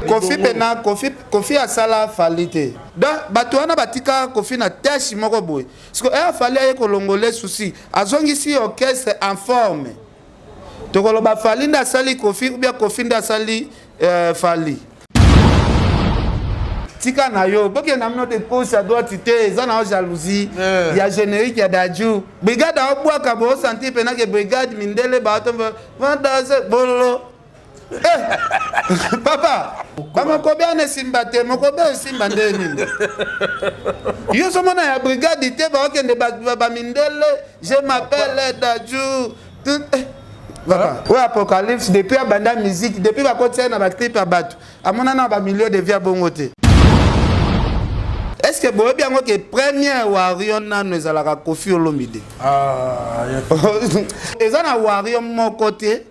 Kofi pena Kofi asala falite. Donc batuana batika Kofi na tâche moko boy. Parce que fallait aye kolongole souci. Azongi si orchestre en forme. Tokolo ba falinda sali Kofi ou bien Kofi nda sali fali. Tika na yo, boke na mno de pose à droite té, za na jalousie. Il y a générique ya Dadju. Brigade a obwa ka bo senti pena que brigade mindele ba to vanda bololo. Papa, comment combien ne simbate, mon combien simba ndeni. Yo so mona ya brigade té ba ke ne ba mindele, je m'appelle Dadju. Papa, ouais Apocalypse depuis a banda musique, depuis ba côté na ba clip à batu. A mona na ba milieu de via bongote. Est-ce que vous bien que premier warrior nano ezalaka Kofi Olomide? Ezana warrior mon côté,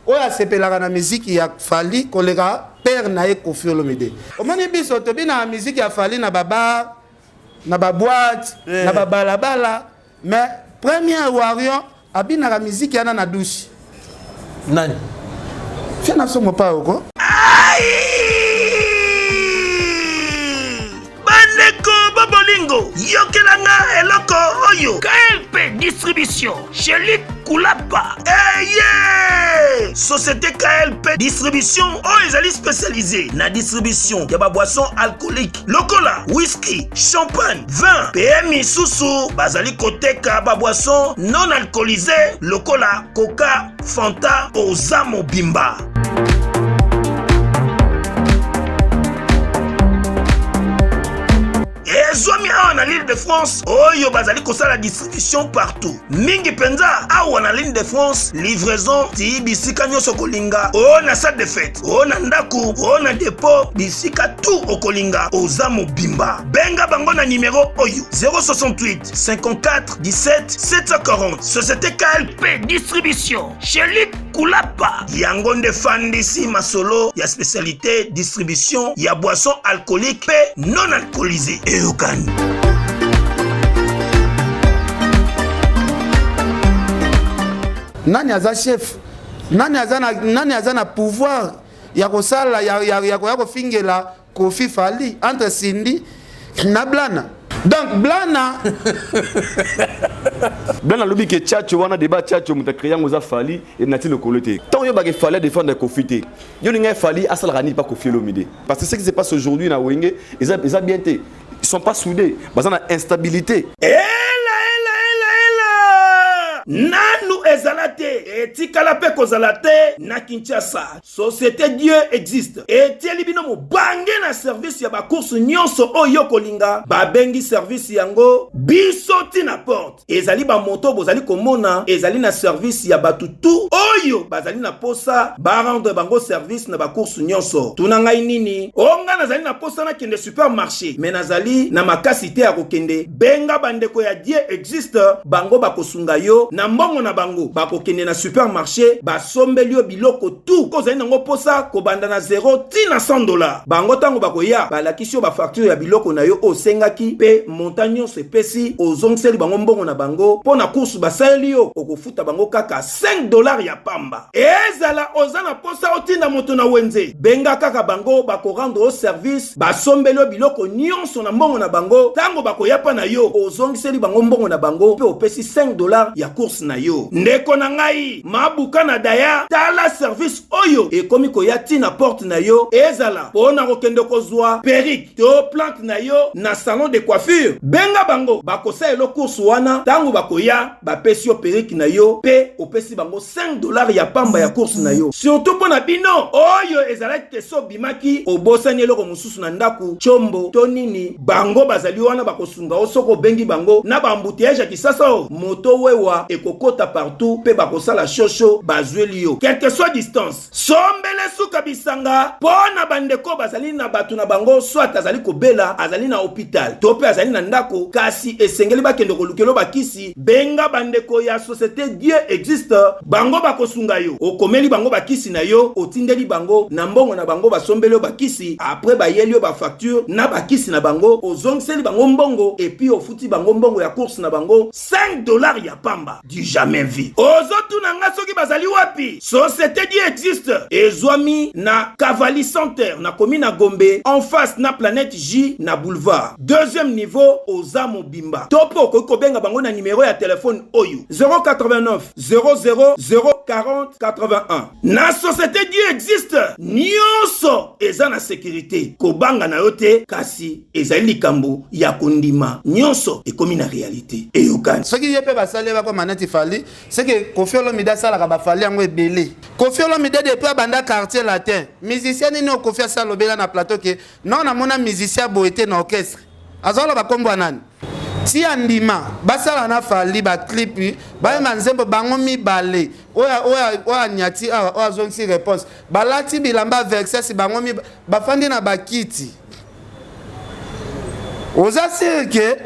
oya sepelaka na musique ya Fali kolega père na Kofi Olomide. Omoni biso to bina musique ya Fali na baba na ba boîte, na ba balabala, mais premier warrior abina la musique yana na douche. Nani? Fina somo pa oko. Bolingo, Yokelanga Eloko Oyo, KLP Distribution, chez Luc Koulapa. Yeah! Société KLP Distribution, ils spécialisés na distribution de boissons alcooliques, locola, whisky, champagne, vin, PMI Soussou, Bazali Koteka, boissons non alcoolisées, locola, coca, fanta, Ozamo Bimba. Zomi a l'île de France, Oyo bazali kosa la distribution partout. Mingi penza a na l'île de France, livraison ti bisika nyoso kolinga. O na salle de fête, o na ndaku, o na dépôt, bisika tout okolinga. Ozamo Bimba. Benga bango na numéro Oyo 068 54 17 740. Société KLP Distribution. Chez Luc Koulapa. Yangonde Fandisi Masolo, ya spécialité distribution, ya boisson alcoolique pe non alcoolisée. Nani aza chef? Nani azana pouvoir ya kosala ya kofingela Kofi Fali entre Cindy na Blana. Donc Blana Blana lobi ke tchatcho wana débat tchatcho mutakriya ngoza Fali et nati le koloté. Tant yo ba ke Fali défendre Kofi té. Yo ninga Fali asala rani pas Kofi Olomide. Parce que ce qui se passe aujourd'hui na Wenge, ils ont bien été. Ils sont pas soudés. Parce qu'on a instabilité. Nanu ezalate etikala pe kozalate na Kinshasa. Société Dieu existe. Etieli bino mo bange na service ya ba course nyonso oyo kolinga. Ba bengi service yango biso tina porte. Ezali ba moto bozali komona ezali na service ya batu tout oyo bazali na posa ba rendre bango service na ba course nyonso. Tuna ngai nini? Onga nazali na posa na kende supermarché. Mais nazali na makasite ya kokende. Benga bandeko ya Dieu existe bango bakosunga yo. Na mbongo na bango bakokende na supermarché basombeli yo biloko tout kozali nango posa kobanda na 0 tina $100 bango tango bakoya balakisi yo ba facture ya biloko na yo osengaki pe montagne sepesi ozongiseli bango mbongo na bango pona course basaleli yo okofuta bango kaka $5 ya pamba ezala ozana posa otinda moto na wenze benga kaka bango bakorendre au service basombeli yo biloko nyonso na mbongo na bango tango bakoya pa na yo ozongiseli bango mbongo na bango pe opesi $5 ya course na yo ndeko na ngai mabuka na daya tala service oyo ekomi koya tina porte na yo ezala pona kokende kozwa perruque to plante na yo na salon de coiffure benga bango bakosa elo course wana tango bakoya bapesi yo perruque na yo pe opesi bango $5 ya pamba ya course na yo surtout pona bino oyo ezala keso bimaki obosani eloko mususu na ndaku chombo to nini bango bazali wana bakosunga osoko bengi bango na bambouteillage ya kisasa moto wewa ekokota partout pe bakosala shosho bazweli yo quelle que soit distance sombele suka bisanga pona bandeko bazali na batu na bango soit azali kobela azali na hôpital to pe azali na ndako kasi esengeli bakende kolukelo bakisi benga bandeko ya société Dieu existe bango bakosunga yo okomeli bango bakisi na yo otindeli bango na mbongo na bango basombeli yo bakisi après bayeli yo ba facture na bakisi na bango ozongiseli bango mbongo et puis ofuti bango mbongo ya course na bango $5 ya pamba du jamais vu. Ozotu nanga soki bazali wapi? Société dit existe. Ezwami na Cavalli Center na commune Gombe en face na Planète J na boulevard. Deuxième niveau Oza Mobimba. Topo ko benga bango na numéro ya téléphone oyo 089 00 040 81. Na société dit existe. Nyonso eza na sécurité. Kobanga na yote kasi ezali likambo ya kondima. Nyonso ekomi na réalité. Et yokani. Ce qui est pe basale ba ko manati fali, c'est que Koffi Olomide sala ka ba fali yango ebele. Koffi Olomide depuis banda quartier latin. Musicien ni no Koffi sala lobela na plateau que non na mona musicien boete na orchestre. Azolo ba kombo nani? Si andima basala na fali ba clip ba manzembo bango mibale oya nyati oya zongi réponse balati bilamba verset si bango mi bafandi na bakiti oza sirke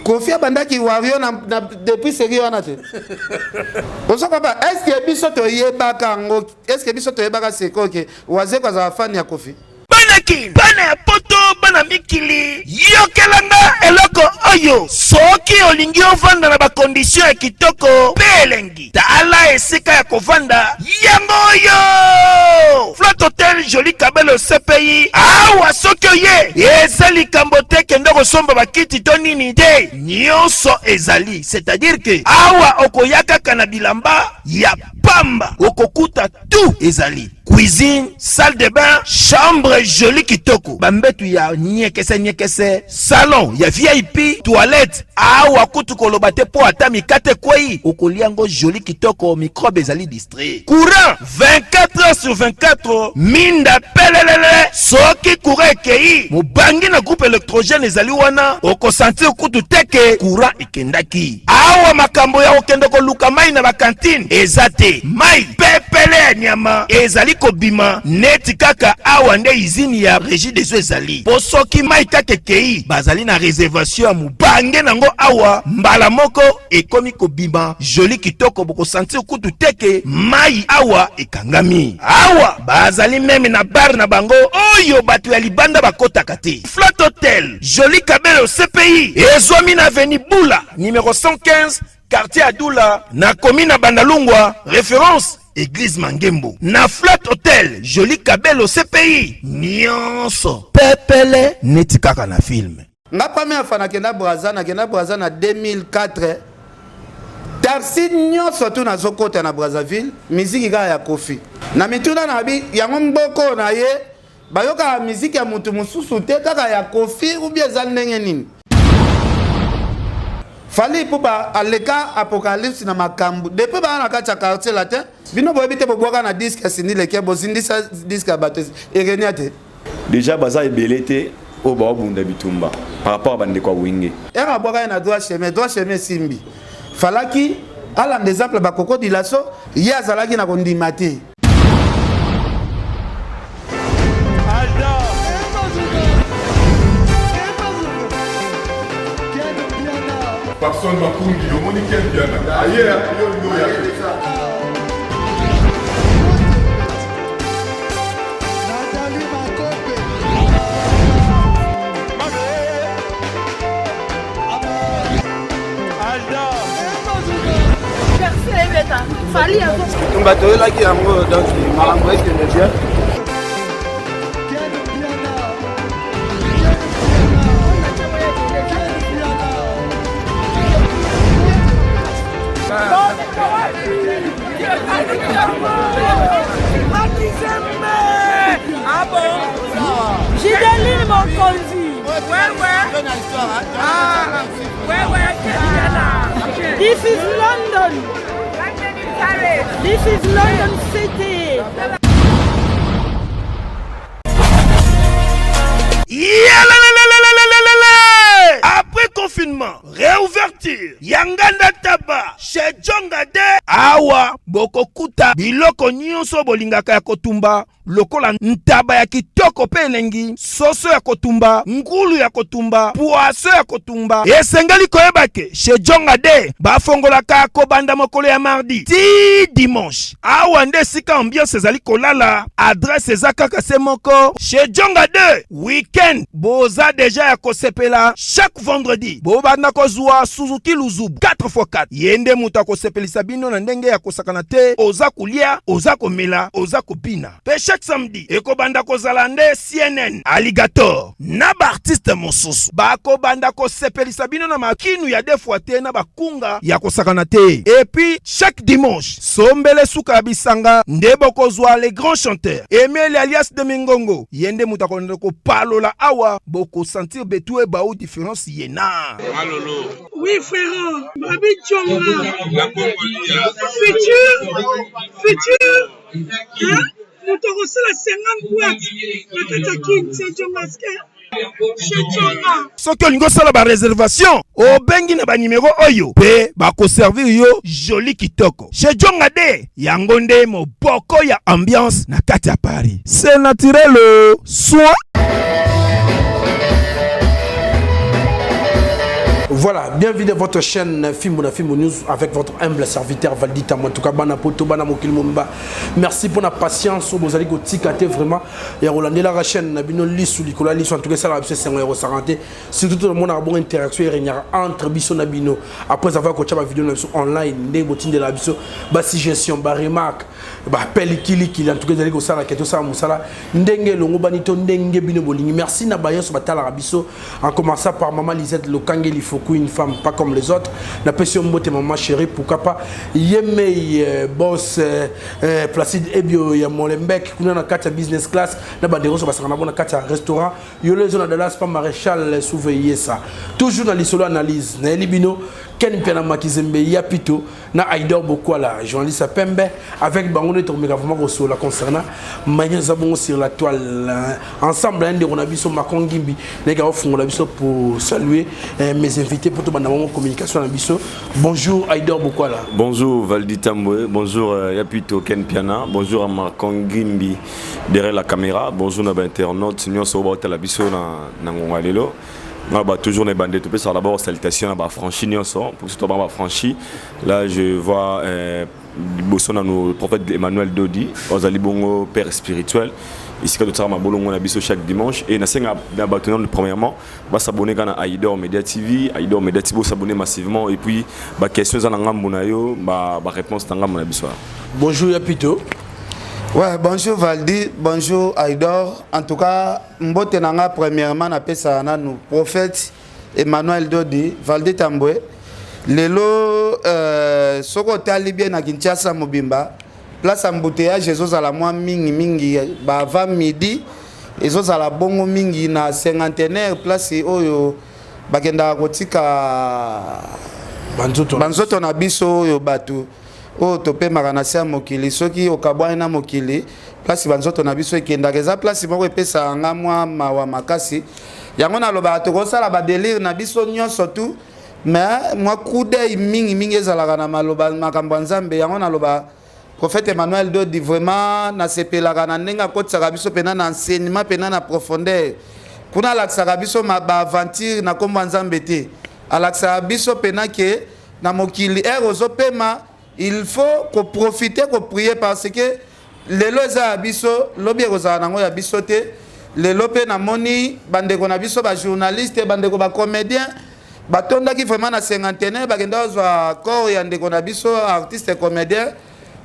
Koffi bandaki wario na depuis série wana te ozo papa est-ce que biso to yebaka ngo est-ce que biso to yebaka seko ke waze kwa za fan ya Koffi bana ya poto bana mikili yokelanga eloko oyo soki olingi ovanda na bakondisyon ya kitoko belengi tala esika ya kovanda yango oyo Flat Hotel Joli Kabelo CPI awa soki oye eza likambo te kende kosomba bakiti to nini te nyonso ezali c'est-à-dire que awa okoyaka kana bilamba ya pamba okokuta tout ezali cuisine, salle de bain, chambre jolie kitoko. Bambetu ya nyekese, salon ya VIP, toilette. Awa kutu kolobate po atami kate kwei. Okoliango jolie kitoko, microbe ezali distrait. Courant 24h/24. Minda pelelele. Soki courant kei. Mubangi na groupe électrogène ezali wana. Oko sentir kutu teke. Courant ikendaki. Awa makambo ya okendoko luka mai na bakantine. Ezate. Mai pepele nyama. Ezali kobima neti kaka awa nde izini ya régie des eaux ezali po soki mai kaka kei bazali na réservation ya mubange nango awa mbala moko ekomi kobima joli kitoko boko sentir kutu teke mai awa ekangami awa bazali meme na bar na bango oyo bato ya libanda bakotaka te. Flat Hotel Joli Kabelo CPI ezwami na avenue Bula numéro 115 quartier Adoula na commune Bandalungwa référence Église Mangembo. Na Flat Hotel Joli Kabelo CPI nyonso pepele neti kaka na film. Nga première fois nakenda Brazza na 2004. Tarsi nyonso tu na zokota na Brazzaville, musique ga ya Koffi. Na mituna na bi yango mboko na ye bayoka musique ya mutu mususu te kaka ya Koffi ou bien zalenge nini. Fali puba aleka apocalypse na makambu. Depuis ba na kacha quartier latin, bino boyebi te boboka na disque sini leke bozindisa disque bateuse. Ereniate. Déjà baza ebelete o ba obunda bitumba par rapport à bande kwa winge. Era boka na droit chemin simbi. Falaki ala exemple ba koko dilaso ya zalaki na kondimate. Personne m'a pour dire, on dit qu'elle vient. Ailleurs, il y a Fali avant. On va te là qui a moi dans le malamoué qui me vient. Ah bon? Gideline mon conduit. Ouais. Ah, ouais. This is London. This is London City. Après confinement, réouverture, Yanganda Taba, chez Djongade, awa bokokuta biloko nyonso bolingaka ya kotumba lokola ntaba ya kitoko pe elengi, soso ya kotumba, ngulu ya kotumba, poaso ya kotumba. Esengeli koyeba ke chez Djonga de bafongolaka kobanda mokolo ya mardi ti dimanche. Awa nde sika ambiance ezali kolala, adresse eza kaka se moko. Chez Djonga de weekend boza deja ya kosepela chaque vendredi. Bobanda kozwa Suzuki Luzubu 4x4. Yende mutu akosepelisa bino na ndenge ya kosakana te, oza kulia, oza komela, oza kopina. Pe chaque samedi ekobanda kozala nde CNN Alligator na ba artiste mosusu bakobanda kosepelisa bino na makinu ya defwa te na bakunga ya kosakana te. Et puis chaque dimanche sombele suka bisanga nde bokozwa les grands chanteurs Emile alias de Mingongo. Yende mutu akonde ko palola awa boko sentir betu e ba ou différence yena. Malolo. Oui, frère. Babi Djonga. La Congolia. Futur. Hein? Nous t'avons reçu la 50 boîtes. La Katakin, c'est Djonga. Chez Djonga. Soki olingo sala ba réservation, obengi na ba numéro oyo pe bako servir yo joli kitoko. Chez Djonga de yango nde moboko ya ambiance na kati ya Paris. C'est naturel soit. Voilà, bienvenue dans votre chaîne Film News avec votre humble serviteur Valdi Tambo. En tout cas, Bana Poto, Bana Mokil Mumba. Merci pour la patience. Vous allez gotikate vraiment. Et Rolandé la chaîne Nabino Lissou Likola Lissou. En tout cas, ça la c'est 5,40 €. Surtout tout le monde a bonne interaction et entre Bisso Nabino. Après avoir coaché ma vidéo online, des bottines de la Bisso, bas suggestion, bas remarque, bas pelikili qui en tout cas, vous allez go ça la keto ça musala. Ndenge longo banito ndenge bino bolingi. Merci Nabayan sur Batala Bisso. En commençant par Maman Lisette Lokangeli Foku, une femme pas comme les autres. La passion moté maman chérie, pourquoi pas. Yemei boss Placide Ebio ya Molenbeek, kuna na kata business class, na bandero so basana bona kata restaurant. Yo les zones de la pas maréchal surveiller ça. Toujours dans l'isolo analyse. Na Libino Ken Piana Makizembe Yapito na Aidor Bokwala, journaliste à Pembe avec Bango de Tomega vraiment sur la concernant Maya Zabon sur la toile ensemble un de Ronabiso Makongimbi les gars font la biso pour saluer mes invités pour tout mon communication à biso. Bonjour Aidor Bokwala. Bonjour Valdi Tambwe, bonjour Yapito Ken Piana, bonjour à Makongimbi derrière la caméra, bonjour à l'internaute, nous sommes au la biso na Ngongalelo. Toujours les bandits, tout ça d'abord salutations à franchi pour ce temps franchi. Là je vois le prophète Emmanuel Dodi, Ozali Bongo père spirituel. Ici quand on a bolongo na biso chaque dimanche et na senga na bâtonnement premièrement va s'abonner à Aidor Media TV, Aidor Media TV s'abonner massivement et puis ba questions za ngambo na yo ba réponse tanga na biso. Bonjour Yapito. Ouais, bonjour Valdi, bonjour Aidor. En tout cas, mbote nanga premièrement na pesa na nous prophète Emmanuel Dodi, Valdi Tambwe. Lelo soko tali bien na Kinshasa Mobimba. Place embouteillage ezo la moi mingi ba avant midi ezo la bongo mingi na cinquantenaire place oyo bakenda kotika banzoto na biso oyo batu. Oh topé maranasi mokili soki okabwa na mokili place banzoto na biso ekenda keza place moko epesa nga mwa mawa makasi yango na loba to kosala ba délire na biso nyonso tout mais moi kude mingi ezalaka na maloba makambo nzambe yango na loba prophète Emmanuel Dodi vraiment na sepelaka na ndenga kotsaka biso pena na enseignement pena na profondeur kuna laksaka biso ma ba aventure na kombo nzambe te alaksaka biso pena ke na mokili erozo pema. Il faut qu'on profite, qu'on prie parce que les lois abisso, lobby rosanango abisso te, les lopé na moni, bande qu'on abisso ba journaliste, bande qu'on ba comédien, batonda qui vraiment na cinquantenaire, bagenda za corps yande qu'on abisso artiste et comédien,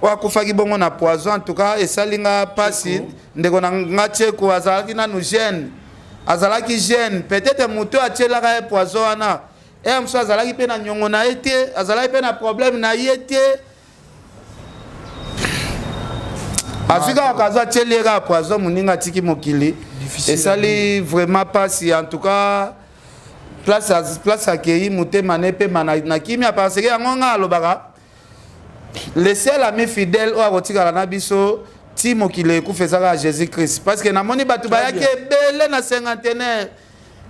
wa kufaki bongo na poison en tout cas et salinga passi, nde qu'on ngache ko azalaki na nous gêne, azalaki gêne, peut-être muto a tchela ka poison ana. Et je suis allé à la nyongo na été, azalaki pe na problème na été. Afika kaza tchelera poison muninga tiki mokili. Et ça li vraiment pas si en tout cas place accueilli mutema nepe na kimia parce que yangonga alobaka. Laissez l'ami fidèle au arotika na biso ti mokili ku fezaka Jésus Christ parce que na moni batu ba yake belé na cinquantenaire.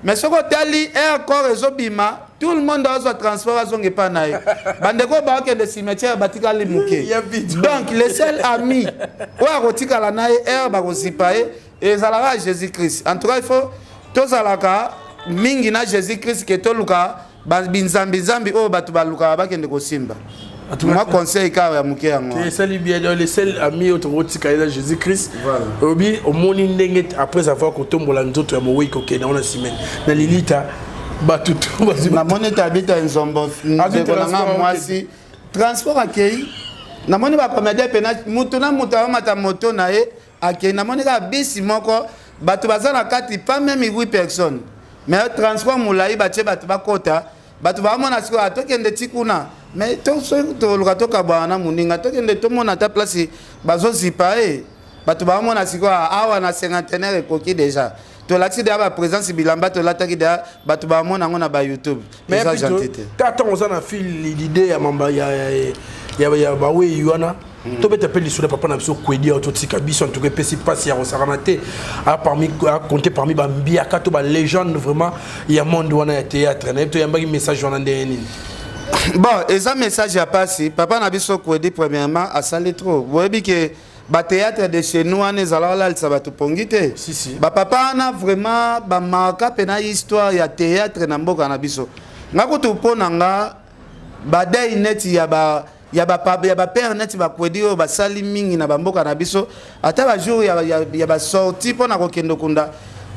Mais ce que tu as dit, encore ezobima, tout le monde a son transport azonge pa na ye bandeko ba ke de cimetière batika li muke donc les seuls amis oya kotikala na ye air bakosipa ye ezalaka Jésus-Christ en tout cas il faut tozalaka mingi na Jésus-Christ ke toluka binzambi oyo bato balukaka bakende kosimba moi conseil ka ya muke yango les seuls amis autorotika ya Jésus-Christ obi omoni ndenge après avoir kotombola nzoto ya moyi kokenda ona semaine na lilita batutu na moni tabita nzombo ndekolanga mwasi transport akei na moni ba comédien pena mutu na mutu amata moto na ye akei na moni ka bisi moko bato baza na kati pas même 8 personnes mais transport mulai batie bato bakota bato bamona siko atokende tikuna mais to luka toka bwana muninga tokende tomona ta place bazozipa bato bamona siko awa na cinquantenaire ekoki déjà to l'accès de la présence bilamba to l'attaque de bato bamona ngona ba YouTube mais gentilité tata on a fil l'idée ya mamba ya bawe yuana to bete pe lisula papa na biso kwedi autotika biso en tout cas pesi passe ya rosaranate a parmi a compter parmi ba mbiaka to ba légende vraiment ya monde wana ya théâtre na to yamba message wana ndeni. Bon, et ça message a passé. Papa n'a pas dit premièrement à saler trop. Vous voyez que le théâtre de chez nous, on est là, ça va tout pongiter. Si. Papa a vraiment marqué une histoire de théâtre dans le Canabiso. Nga kutu ponanga badai net ya ba père net ba kwedi o ba sali mingi na bamboka na biso ata ba jour ya ba sorti pona ko kendo kunda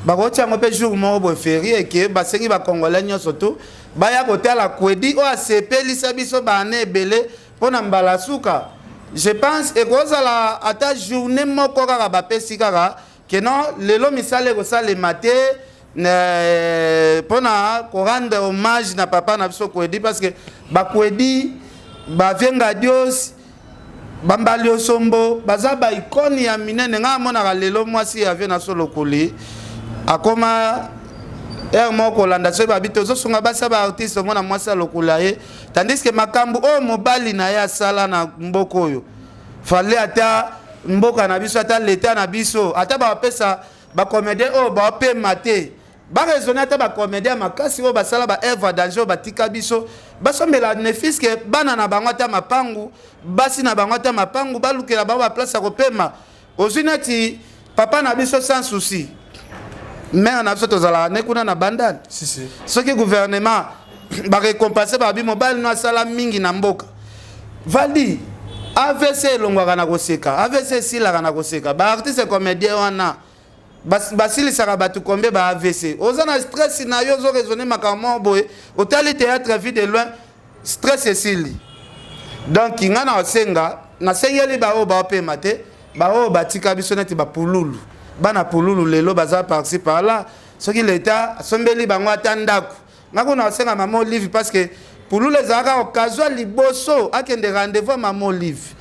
ba ko tsango pe jour mo bo férié ke ba sengi ba congolais nyoso to baya kotala kwedi o asepelisa biso bane ebele mpona mbala suka je pense ekozala ata journée moko kaka bapesi kaka ke non lelo misala ekosalema te mpona korendre hommage na papa na biso kwedi parce que bakwedi bavenga dios bambali osombo baza baikoni ya minene nga amonaka lelo mwasi avie na solo koli akoma moko landa so babi tozosunga basa ba artiste mona mwasi alokola ye tandis que makambu o mobali na ye asala na mboko oyo fale ata mboka na biso ata leta na biso ata bapesa bacomédien oyo bapema te baraisonne ata bacomédien makasi oyo basala baœuvre danger batika biso basombela bénéfice ke bana na bango ata mapangu basi na bango ata mapangu balukela bango baplace ya kopema ozwi neti papa na biso sans souci mère na biso tozala ne kuna na bandane soki gouvernement barécompense babi mobali no asala mingi na mboka valdi AVC elongwaka na koseka AVC esilaka na koseka baartiste comédien wana basilisaka bato kombe ba AVC oza na stress na yo ozoraisonne makambo boye otali théâtre vie de loin stress esili donc nga na osenga nasengeli baoyo baopema te baoyo batika biso neti bapululu bana pululu lelo baza par-ci par-là soki l'état asombeli bango ata ndako nga kuna osenga mama Olive parce que pululu ezalaka occasion liboso akende rendez-vous mama Olive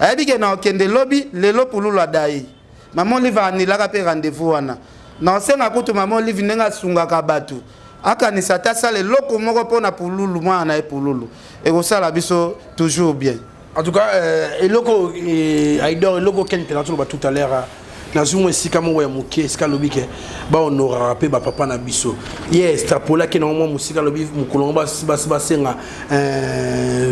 ayebi ke na okende lobi lelo pululu adai mama Olive anilaka pe rendez-vous wana na osenga kutu mama Olive ndenge asungaka bato akanisa ata sala eloko moko mpona pululu mwana na ye pululu ekosala biso toujours bien en tout cas eloko aidor eloko kente na toloba tout à l'heure nazumo esika moko ya moke esika lobi ke bahonoraka mpe bapapa na biso ye extrapolaki na mwa mosika lobi mokolo basenga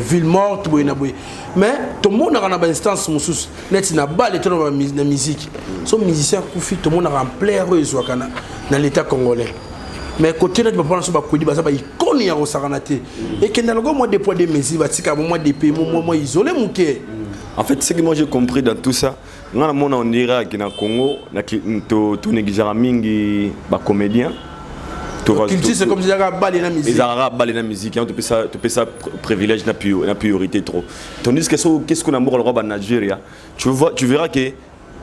ville morte boye na boye mais tomonaka na bainstance mosusu neti na bale to na musique so musicien akufi tomonaka ampleur oyo ezwaka na l'état congolais mais côté neti bapapa na biso bakwedi baza baikoni ya kosakana te ekenda loko mwa depois de mesure batika mwa depe mwa isolé moke. En fait, ce que moi j'ai compris dans tout ça, on dirait que dans le Congo, tu négligeras mingi les comédiens. C'est comme si tu balé la musique. Ils ont balé la musique, tu peux ça privilège, la priorité trop. Tandis que qu'est-ce qu'on a le roi en Nigeria, tu verras que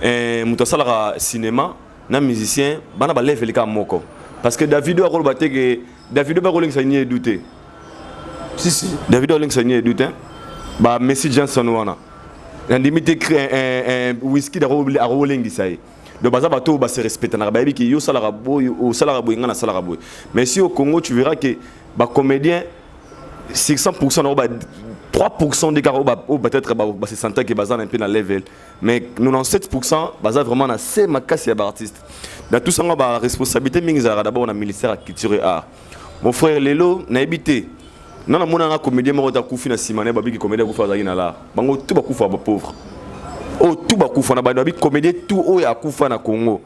le cinéma, les musiciens, ils ont levé les camoko. Parce que Davido a douté. Si. Davido a douté. Messi Johnson wana. La limite un whisky de rolling ça. De base bateau ba se respecte na baby ki yo salara boy au salara boy ngana salara boy. Mais si au Congo tu verras que ba comédien 600% na ba 3% des gars peut-être ba se sentir que bazan un peu na level mais 97% baza vraiment na c'est makasi ya artiste. Dans tout ça ba responsabilité mingi za d'abord na ministère culture et art. mon frère lelo na habité non na mona nga comédien mo ta kufi na simane babi ki comédien kufa za ina la bango tout ba kufa ba pauvre oh tout ba kufa na babi comédien tout o ya kufa na Congo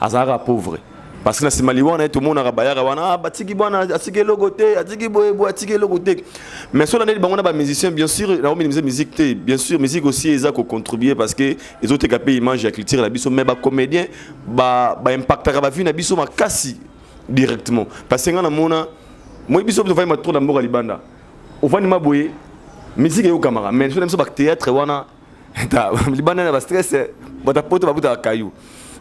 azara pauvre parce que na simali wana tout monde na bayara wana batiki bwana atiki logoté atiki boyebo atiki logoté mais sur l'année bango na ba musicien bien sûr na minimiser musique té bien sûr musique aussi eza ko contribuer parce que les autres capé image ya culture la biso mais ba comédien ba impactera ba vie na biso makasi directement parce que na mona moi biso to fa ma tour na mboka libanda au fani maboye musique yo kamera mais sur ba théâtre wana ta libanda na ba stress ba ta poto ba buta kayu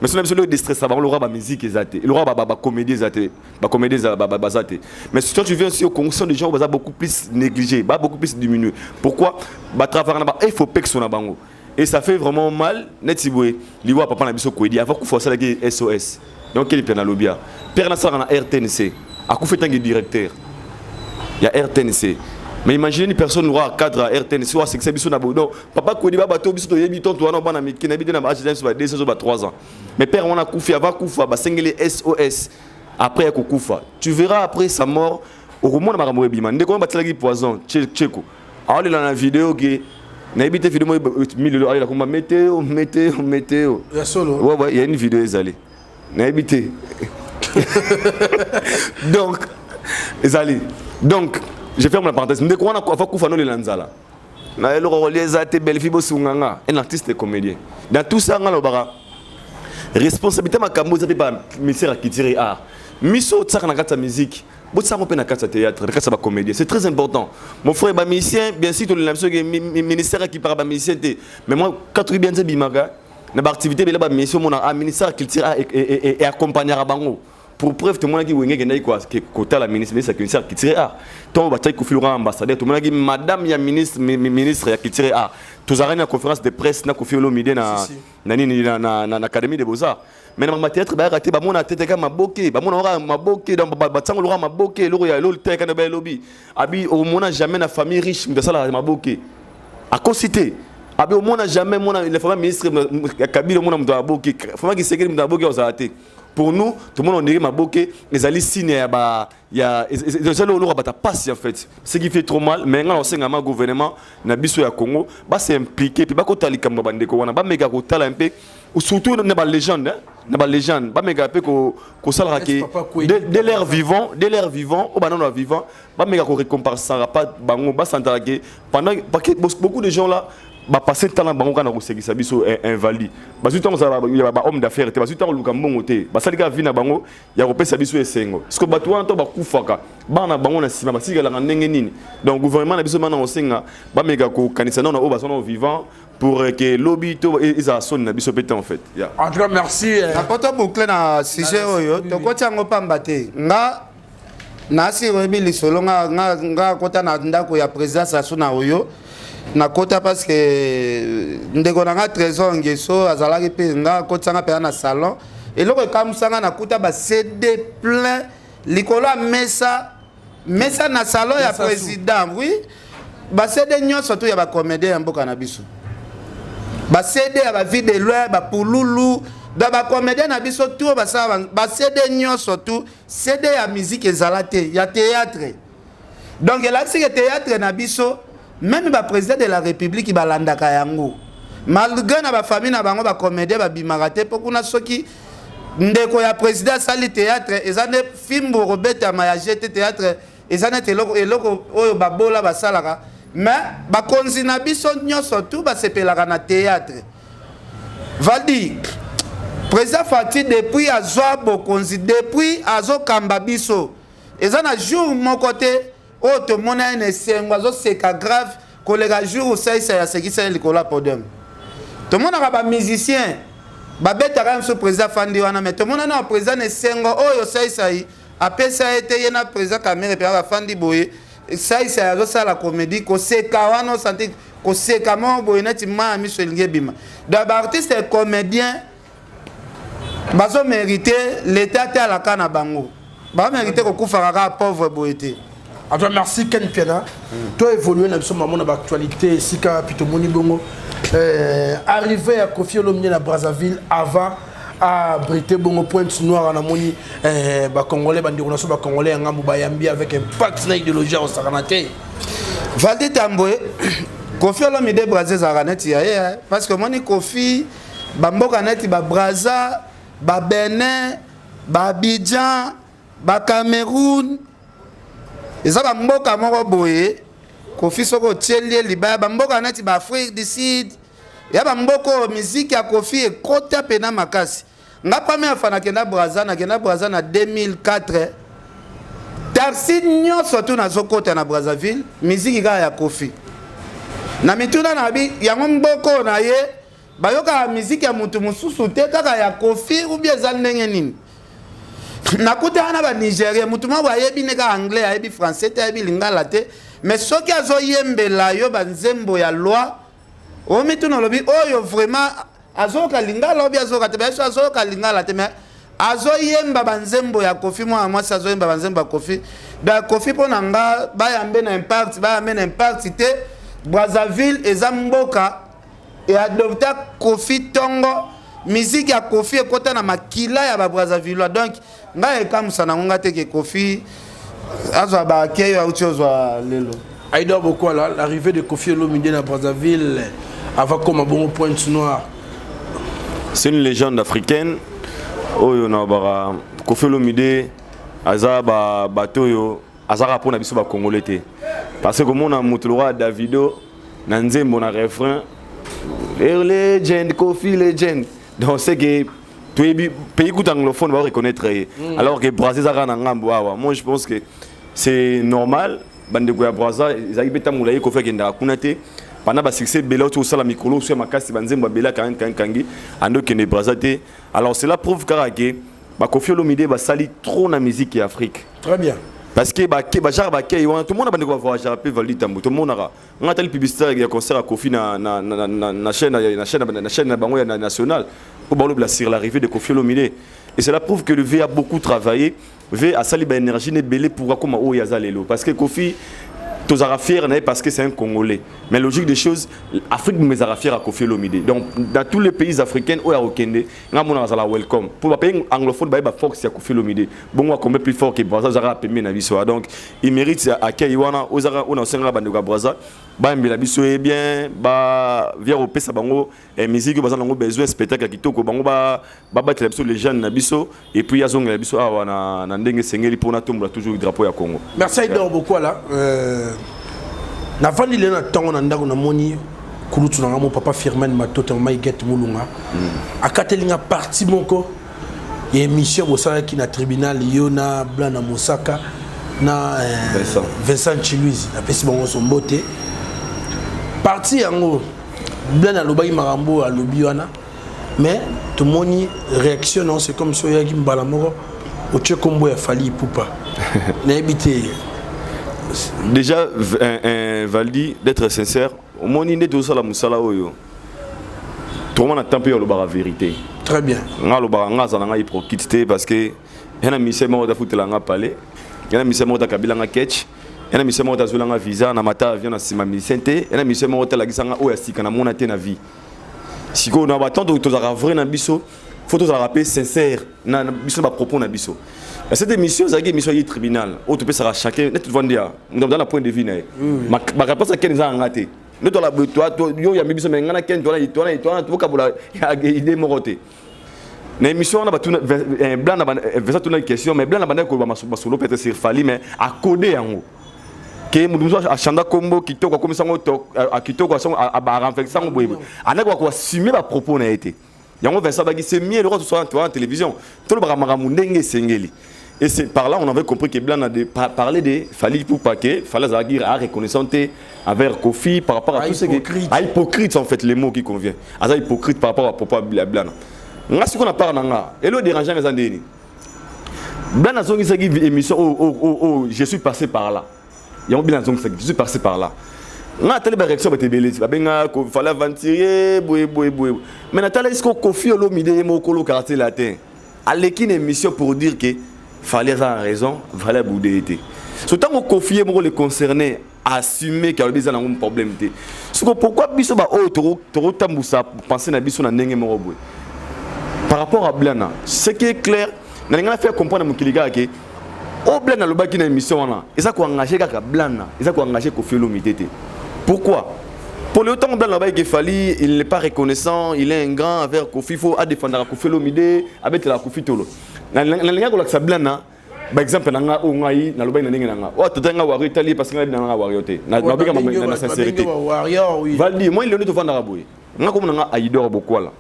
mais sur le déstress avant le roi ba musique ezate le roi ba comédie ezate ba comédie ba zate mais si toi tu viens aussi au Congo des gens va beaucoup plus négligé ba beaucoup plus diminué pourquoi ba travailler na il faut pexo na bango et ça fait vraiment mal netiboué liwa papa na biso koedi avant ko ça la SOS donc quel plan lobia père na ça na RTNC a ko fait tant que directeur il y a RTNC mais imaginez une personne noire cadre à RTNC ou à sexe biso na bodo papa ko di ba bato biso to yebi ton to wana bana mi kina bi na ba agence ba 2 ans ba 3 ans mais père on a koufi avant koufa ba sengeli SOS après ko koufa tu verras après sa mort au moment na makambo ebima ndeko ba tsalaki poison cheko ali la vidéo que na ebite vidéo mo 1000 $ ali la kuma météo ya solo ouais il y a une vidéo ezali na ebite donc je ferme la parenthèse. Ndeko wana kwa kufa no le lanzala. Na elo relieza te belfibo sunganga, un artiste et comédien. Dans tout ça ngalo bara responsabilité makambo za pa ministère qui tire art. Miso tsaka na kata musique. Bo tsaka pe na kata théâtre, na kata ba comédien. C'est très important. Mon frère ba musicien, bien sûr to le ministère qui par ba musicien te. Mais moi quatre bien te bimaga na ba activité be la ba mission mon ministère qui tire et accompagner bango. Pour preuve tout le monde qui wenge genda quoi que kota la ministre qui tire qui tire art ton bataille ko filura ambassadeur tout le monde qui madame ya ministre ya qui tire art tous arena conférence de presse na ko fiolo midi na nani na académie des beaux-arts mais na ma théâtre ba raté ba mona tete ka maboke ba mona maboke dans ba tango lora maboke loro ya lolo teka na ba lobby abi au mona jamais na famille riche de ça la maboke à concité abi au mona jamais mona le famille ministre Kabila mona mto maboke famille qui sekeli mto maboke ozate. Pour nous, tout le monde on dirait maboke, les alliés signent il y a passe en fait. Ce qui fait trop mal, mais on sait que le gouvernement na biso ya Congo, bah c'est impliqué puis bah ko tali kam bande ko wana, bah méga ko tala un peu ou surtout na ba légende, bah méga peu ko salra que de l'air vivant, au banana vivant, bah méga ko récompensera pas bango, bah santala que pendant beaucoup de gens là ba passer temps bango kana ko segisa biso invalide ba suta ya ba homme d'affaires te ba suta luka mbongo te ba salika vina bango ya ko pesa biso esengo parce que batu wana to ba kufaka bana bango na sima ba sika la ndenge nini donc gouvernement na biso mana osenga ba mega ko kanisa na o ba sono vivant pour que lobby to isa son na biso pété en fait yeah. En tout cas merci na poto boucle na sujet oyo to ko tiango pamba te nga na si rebi lisolo nga kota na ndako ya présidence asuna oyo na kota parce que ndeko na nga trésor ngeso azalaki pe nga kotanga pe na salon eloko ekamsanga na kuta ba CD plein likolo mesa na salon ya président oui ba CD nyonso to ya ba comédien ya mboka na biso ba CD ya ba vidéo ba pululu da ba comédien na biso tout ba CD nyonso tout CD ya musique ezalate ya théâtre donc el axe théâtre na biso même le président de la République qui balanda kayango malgré na ba famille na bango ba comédien ba bimarate pokuna soki ndeko ya président sali théâtre ezane film Robert Amayaje théâtre ezane eloko oyo babola basalaka mais ba konzi na biso nyonso tout ba sepelaka na théâtre Valdi président Fati depuis azwa bokonzi depuis azo kamba biso ezana jour mon côté oh tout le monde a un essengo c'est grave collègue jour où ça ya seki ça likola podium tout le monde a ba musicien ba beta quand ce président Fandi wana mais tout le monde a un président essengo oh yo ça après ça été yena président caméra pe ba Fandi boye ça ya ça la comédie ko seka wana santé ko seka mo boye neti ma Michel Ngebima d'abord artiste et comédien bazo mériter l'état à la kana bango ba mériter ko kufaka pauvre boyete. En tout cas, merci Ken Piana. Toi évolué dans ce moment d'actualité, Sika Pitomoni Bongo, arrivé à Kofi Olomide à Brazzaville avant abrité bongo pointe noire na moni ba congolais bandi ko na so ba congolais ngambu ba yambi avec impact na idéologie au sakanate Valdi Tamboé Kofi Olomide Brazza zaraneti ya parce que moni Kofi bamboka neti ba Brazza ba Benin ba Abidjan ba Cameroun eza bamboka moko boye Kofi soko tielie libaya bamboka neti ba Afrique du Sud ya bamboko musique ya Kofi ekota pena makasi nga première fois nakenda Brazza na 2004 Tarsi nyonso tu nazokota na Brazzaville musique kaka ya Kofi na mituna na bi yango mboko na ye bayoka musique ya mutu mususu te kaka ya Kofi ou bien za ndenge nini nakuta na ba Nigeria mutu mwa ayebi neka anglais ayebi français te ayebi lingala te mais soki azoyembela yo banzembo ya loi o mituna lobi oyo vraiment azoka lingala obi azoka te beso azoka lingala te mais azoyemba banzembo ya Kofi mwa azoyemba banzembo ya Kofi da Kofi pona nga bayambe na impact te Brazzaville eza mboka et adopta Kofi tongo musique ya Kofi ekota na makila ya ba Brazzaville donc nga ekamusa na ngonga te ke Kofi azwa ba keyo auti ozwa lelo Aïda Bokola l'arrivée de Kofi Olomide na Brazzaville avant comme un bon pointe noire c'est une légende africaine oyo na bara Kofi Olomide aza ba batoyo azara pona biso ba congolais te parce que comme on a mutulwa Davido na nzembo na refrain legend Kofi legend donc c'est que pays anglophone va reconnaître alors que Brazza zara na ngambo awa moi je pense que c'est normal bande ko ya Brazza ezaki beta mulaye Kofi kenda kuna te pendant ba succès bela to sala mikolo so makasi banzembo bela kangi ando kende Brazza te alors cela prouve que ba Kofi Olomide ba sali trop na musique et Afrique très bien parce que tout le monde a pas voyager peu Valdi Tamboé tout le monde a on a telle publicité il y a concert à Kofi na chaîne nationale pour parler sur l'arrivée de Kofi Olomide et cela prouve que le V a beaucoup travaillé V a sali ba énergie ne belé pour comme o yazalelo parce que Kofi tous à fier parce que c'est un Congolais mais logique des choses Afrique nous a fier à Kofi Olomide donc dans tous les pays africains où il y a Okende ngamona zala welcome pour pays anglophone ba force ya Kofi Olomide bon combat plus fort que Brazza zara pemé na biso donc il mérite accueil wana ozara ona senga banduka Brazza ba mbela biso e bien ba via au pesa bango musique bazana ngo besoin spectacle kitoko bango ba battre biso les jeunes na biso et puis yazonga biso awa na ndenge sengeli pour na tombola toujours le drapeau ya Congo merci Aïda Bokola na vandi le na tango na ndako na moni kulutu na ngamo papa Firmin Matoto Maïget Mulunga akatelinga parti moko ya émission bosala ki na tribunal yona blana Mosaka na Vincent Chiluizi na pesi bango sombote parti yango blana lobai marambo a lobi wana mais tout moni réaction non c'est comme so yaki mbala moko o tchekombo ya fali pupa na habité. Déjà, Valdi, d'être sincère, au moins il est aussi la musala oyo. Tout le monde a tempé la vérité. Très bien. On a le baranga zananga hypocrite parce que il y a un ministère mort de foutre la palais, il y a un ministère mort de kabila nga ketch, il y a un ministère mort de zulanga visa na mata avion na sima ministère, il y a un ministère mort de la gisanga oya sika na mona te na vie. Si ko na batando to za vrai na biso, faut to za rappeler sincère na biso ba propos na biso. Cette émission, c'est une émission du tribunal. Où tu peux savoir chacun, net tout dire, nous dans la point de vue. Ma réponse à quel nous a raté. Nous dans la toi, yo ya mibiso mais ngana ken toi tu vocabulaire ya idée moroté. Na émission on a tout blanc na versa toute une question mais blanc na banda ko ba solo peut-être sur fali mais à coder en haut. Que muduzo a chanda combo kitoko comme ça a kitoko a ba renverser en boye. Ana ko assumer ba propos na été. Yango Vincent Bagui c'est mieux le roi soit en télévision. Tout le bramaramu ndenge sengeli. Et c'est par là on avait compris que Blanc a parlé de Fali pour paquet, Fala Zagir a reconnaissante envers Kofi par rapport à tout ce qui est hypocrite en fait les mots qui conviennent. À hypocrite par rapport à Papa Blanc. On a ce qu'on a parlé là. Et le dérangeant les andéni. Blanc a son émission je suis passé par là. Il y a un bilan je suis passé par là. On a telle réaction était belle. Il fallait aventurer mais Nathalie est-ce que Kofi Olomide mo kolo caractère latin. À l'équipe émission pour dire que fallait avoir raison, fallait bouder. Surtout que Kofi les concernés assumer qu'il y a un problème. Pourquoi biso ba o toro tambusa penser na biso na ndenge mo boy. par rapport à Blana, ce qui est clair, nous avons fait comprendre à Mokiliga que au Blana, le bac qui est une émission, ils ont engagé Blana, ils ont engagé Kofi Olomide. Pourquoi? Pour le temps, Blana, il n'est pas reconnaissant, il est un grand avec Kofi, il faut défendre Kofi Olomide, avec la Kofi Tolo. Nous avons Blana. Par exemple, nanga ongai na lobai na ninga nanga. O tatanga wari tali parce que nanga wari yote. Na bika na sincérité. Valdi, moi il est to vendre raboué. Nga comme nanga aidor bokwala.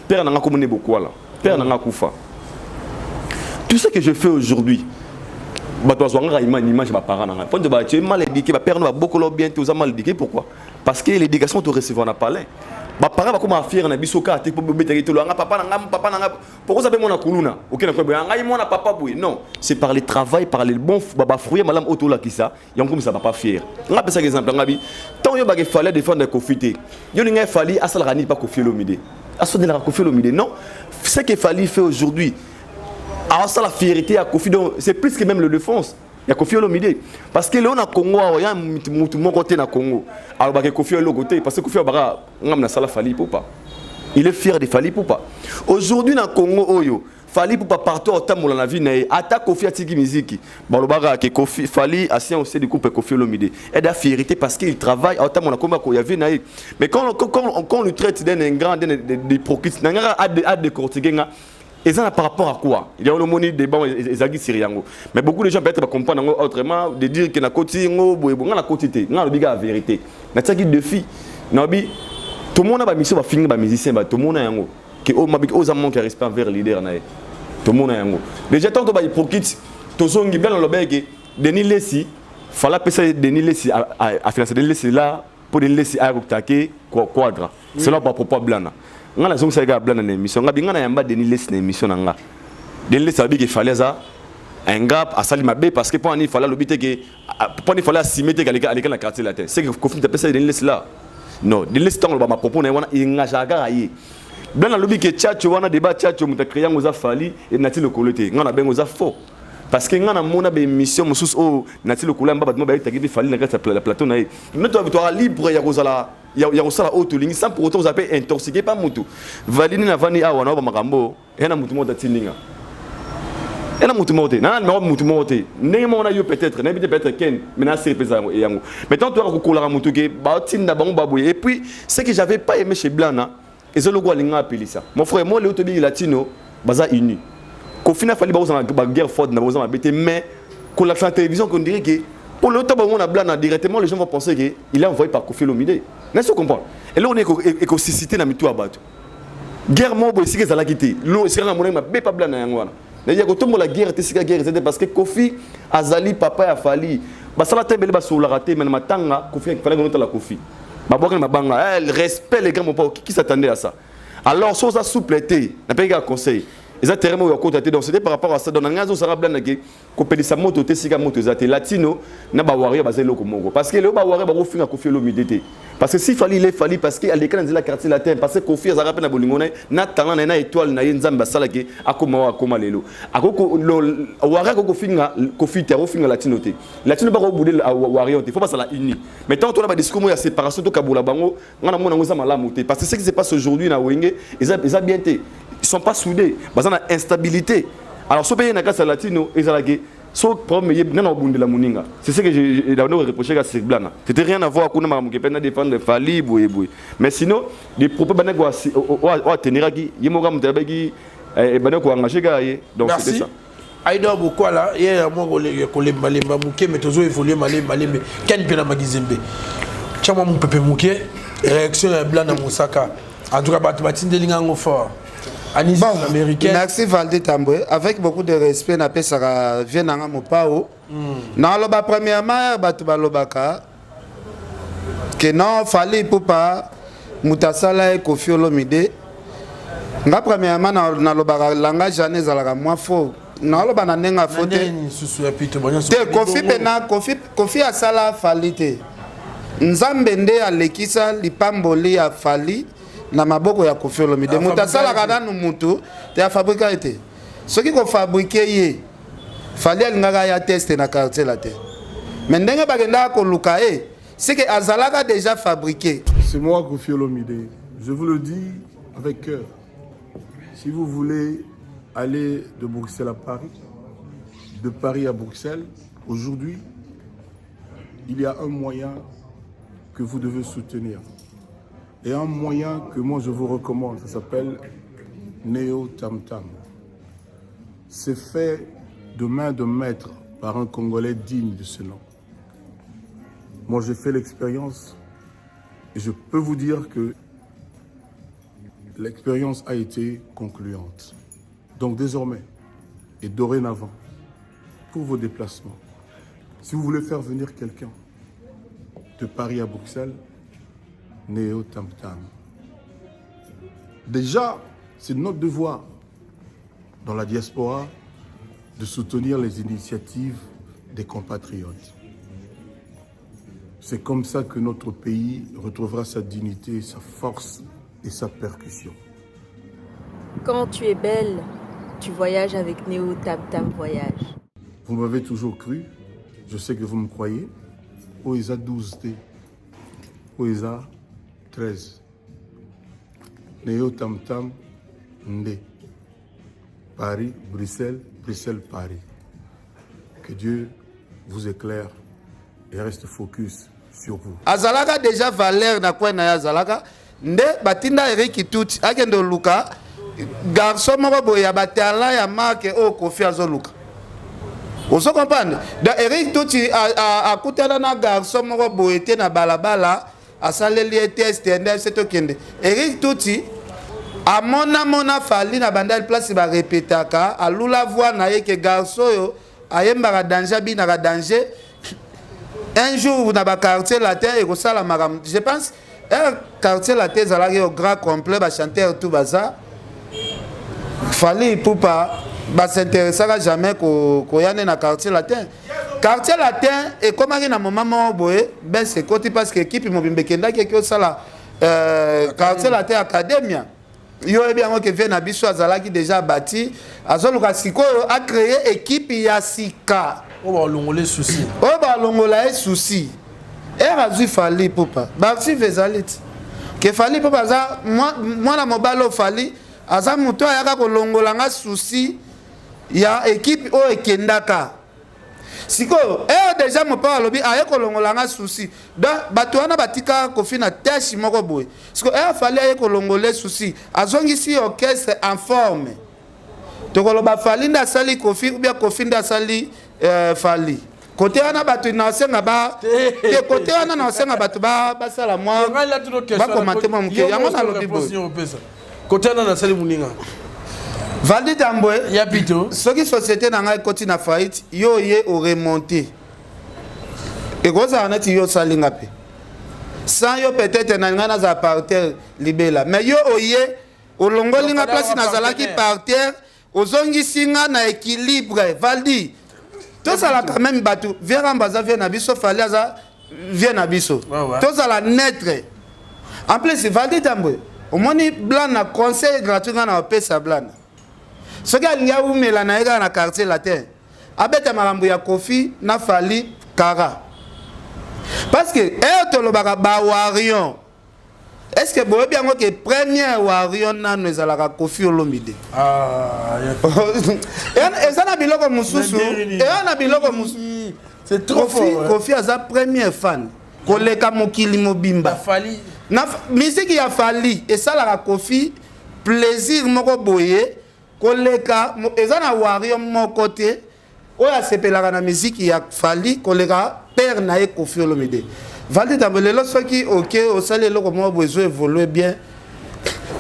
Père nanga comme ne bokwala. Père nanga kufa. Tout ce que je fais aujourd'hui, bato zwanga image ba parents nanga. Point de ba tu es mal éduqué, ba père no ba beaucoup bien tu mal éduqué pourquoi? Parce que l'éducation te recevoir na palais. Ba parents ba comme fier na bisoka te pour bébé te lo nga papa nanga pourquoi ça be mona kuluna OK na ko nga mona papa boui non c'est par le travail par les bons baba fruits malam autola qui ça yam comme ça papa fier nga pesa exemple nga bi tant yo ba ke fallait défendre Kofité yo nga fallait asal rani pas Kofi Olomide aso de la Kofi Olomide non ce qu'il fallait faire aujourd'hui à ça la fierté à Kofi donc c'est plus que même le défense. Il y a Kofi Olomide parce que là on a Congo il y a mon côté na Congo alors bah Kofi Olomide côté parce que Kofi Bara ngam sala Fally Ipupa il est fier de Fally Ipupa aujourd'hui na Congo oyo Fally Ipupa partout au temps dans la vie na attaque Kofi atiki musique balobara que Kofi Fally ancien aussi du groupe Kofi Olomide et de fierté parce qu'il travaille au temps on a comme il y avait na mais quand on le traite d'un grand des procrites n'a a décortiquer et ça par rapport à quoi? Il y a le moni débat ezagi siriango. Mais beaucoup de gens peut-être comprendre autrement de dire que na koti ngo boye bonga na koti te. Na lobiga la vérité. Na tsaki défi. Na bi tout le monde a ba mission ba finir ba musicien ba tout le monde yango. Que o mabik o zamon qui respect vers leader na. Tout le monde yango. Déjà tant to ba hypocrite to zongi bien lo bege Denis Lessi fala pesa Denis Lessi a financer Denis Lessi là pour Denis Lessi a attaquer quadra. C'est là par propos Blana. Nga la zonga ga Blana na émission nga binga na yamba Denis Lessi na émission nga Denis Lessi abi ke fallait ça un gap à Salima B parce que pour il fallait l'obité que pour il fallait s'y mettre avec la quartier latin c'est que Kofi t'appelle ça Denis Lessi là non Denis Lessi tant ma propos na wana ingaja ga ayi Blana lobi ke tchatcho wana débat tchatcho mutakriya ngoza Fally et nati le kolote nga na bengo za faux parce que nga na mona be émission musus o nati le kolamba batmo ba taki Fally na kata plateau na ye notre victoire libre ya kozala ya kosala auto lingi sans pour autant vous appelez intoxiqué pas mutu valini na vani awa na ba makambo ena mutu mota tininga ena mutu mote na mutu mote ndenge mona yo peut-être na peut-être ken mais na c'est pesa yango mais tant toi ko kola mutu ke ba tinda bango baboye et puis ce que j'avais pas aimé chez Blana et ce logo linga appelé ça mon frère moi le autobi latino baza uni Kofi na Fally ba guerre forte na ba bête mais ko la télévision qu'on dirait que pour le temps où on a Blana directement les gens vont penser que il est envoyé par Kofi Olomide. N'est-ce pas comprendre? Et là on est écosystémé na mitou abatu. Guerre mo bo ici que ça la quitté. L'eau c'est la monnaie ma be pas Blana yangwana. Il y a que tout la guerre c'est la guerre c'est parce que Kofi azali papa ya Fally. Ba sala tembele ba soula raté mais matanga Kofi fallait qu'on la Kofi. Ba boka ma banga elle respect les grands mon pas qui s'attendait à ça. Alors so ça soupleté, n'a pas eu conseil. Ils ont tellement eu côté donc c'était par rapport à ça dans ngazo sara Blana ke ko pelisa moto te sika moto zate latino na ba warrior ba zelo ko mongo parce que le ba warrior ba ko finga Kofi Olomide parce que si Fally il est Fally parce que à l'écran de la quartier latin parce que Kofi azara pe na bolingo na talent na étoile na nzamba sala ke akoma lelo akoko warrior ko finga Kofi te ko finga latino te latino ba ko boudel warrior te faut pas ça la uni mais tant on a ba discours ya séparation to kabula bango ngana mona ngoza malamu te parce que ce qui se passe aujourd'hui na wenge ils a bien été ils sont pas soudés parce qu'on a instabilité alors ce pays n'a qu'à latino et ça la guerre so problème non bunde la muninga c'est ce que j'ai d'abord reproché à ces Blana c'était rien à voir qu'on m'a que défendre Fally boy mais sinon les propos banego o tenir qui yemoga mutabaki et baneko engager gaé donc c'était ça Aïda beaucoup là hier moi kolemba lemba muke mais toujours évoluer malemba ken pena magizembe chama mon pepe muke réaction ya Blana Mosaka en tout cas batindelinga ngo fort. Bon, merci Valdi Tamboué. Avec beaucoup de respect, na pesara vienanga mopao. Na loba premièrement batuba lobaka que non Fally Ipupa mutasala e Kofi Olomide. Nga premièrement na loba langa jane zalaka moi faux. Na loba na nenga fote. Te Kofi pena Kofi asala Fally te. Nzambe nde alekisa lipamboli ya Fally. Na maboko ya Kofi Olomide mutasala kana mutu te a fabriquer été ce qui ko fabriquer yé Fally alingaka ya tester na quartier la terre mais ndenge bagenda ko luka c'est que azalaka déjà fabriqué. C'est moi Kofi Olomide, je vous le dis avec cœur. Si vous voulez aller de Bruxelles à Paris, de Paris à Bruxelles, aujourd'hui, il y a un moyen que vous devez soutenir. Et un moyen que moi je vous recommande, ça s'appelle Neo Tam Tam. C'est fait de main de maître par un Congolais digne de ce nom. Moi j'ai fait l'expérience et je peux vous dire que l'expérience a été concluante. Donc désormais et dorénavant, pour vos déplacements, si vous voulez faire venir quelqu'un de Paris à Bruxelles, Neo Tam Tam. Déjà, c'est notre devoir dans la diaspora de soutenir les initiatives des compatriotes. C'est comme ça que notre pays retrouvera sa dignité, sa force et sa percussion. Quand tu es belle, tu voyages avec Neo Tam Tam Voyage. Vous m'avez toujours cru, je sais que vous me croyez. OESA 12T, OESA 13. Neo Tam Tam, Ndé. Paris, Bruxelles, Bruxelles, Paris. Que Dieu vous éclaire et reste focus sur vous. Azalaka déjà valeur na kwa na azalaka nde batinda Eric Tuti akendo luka garçon moko boye ya batala ya marque o Kofi azoluka. Oso comprendre? Da Eric Tuti a kutana na garçon moko boye te na balabala asaleli test ndé seto kende. Eric Tuti a mona fali na bandal place ba répétaka alula voix na ye ke garçon yo ayemba danger bi na danger. Un jour, dans le quartier latin, je pense, un quartier latin, il y a un grand complet, il chanter tout ça. Il fallait pour pas s'intéresser jamais qu'on y ait dans le quartier latin. Le quartier latin, et comme il y a un moment où c'est côté parce que l'équipe Mobimbe-Kenda qui est ça quartier latin académie. Il y a bien que vient Nabiso Azala qui déjà bâti, a créé équipe Yassika. On va longoler souci. On va longoler souci. Et il fallait pour pas. Barsi Vezalit. Que fallait pour pas. Moi la mobile fallait. Aza muto ayaka ko longolanga souci. Il y a équipe o ekendaka. Siko déjà mon père lobi ayako longolanga souci. Donc batuana batika Kofi na tâche moko boy. Siko fallait ayako longoler souci. Azongi si orchestre en forme. Tokoloba fallait nda sali Kofi ou bien Kofi nda sali fali côté wana batu na senga ba te côté wana na senga batu ba sala moi ba commenter moi muke yango na lobi bo côté wana na sali muninga Valdi Tambwe ya pito soki société na ngai koti na faillite yo ye au remonter et goza na ti yo salinga pe sans yo peut-être na ngana za parterre libela mais yo oye olongolinga place na zalaki parterre ozongi singa na équilibre Valdi. Tout ça là quand même bateau. Viens en bas, viens à biso, fallait viens à biso. Tout ça là naître. En plus, c'est Valdi Tambwe. Au moins, blanc na conseil gratuit dans la paix sa blanc. Ce gars il y a où mais la naïga na quartier latin. Abeta marambu ya Kofi na fali kara. Parce que to lo baka ba warion. Est-ce que vous bien que premier warion na nous ala Kofi Olomide. Ah, et ça na biloko mususu. Et na biloko mususu. C'est trop fort. Kofi aza premier fan. Koleka mokili mobimba. Fali. Na musique ya fali et ça la Kofi plaisir moko boye koleka eza na warion mon côté. Oya sepelaka na musique ya fali koleka père na e Kofi Olomide. Valdi Tambwe lelo soki ok osali eloko mo besoin évoluer bien.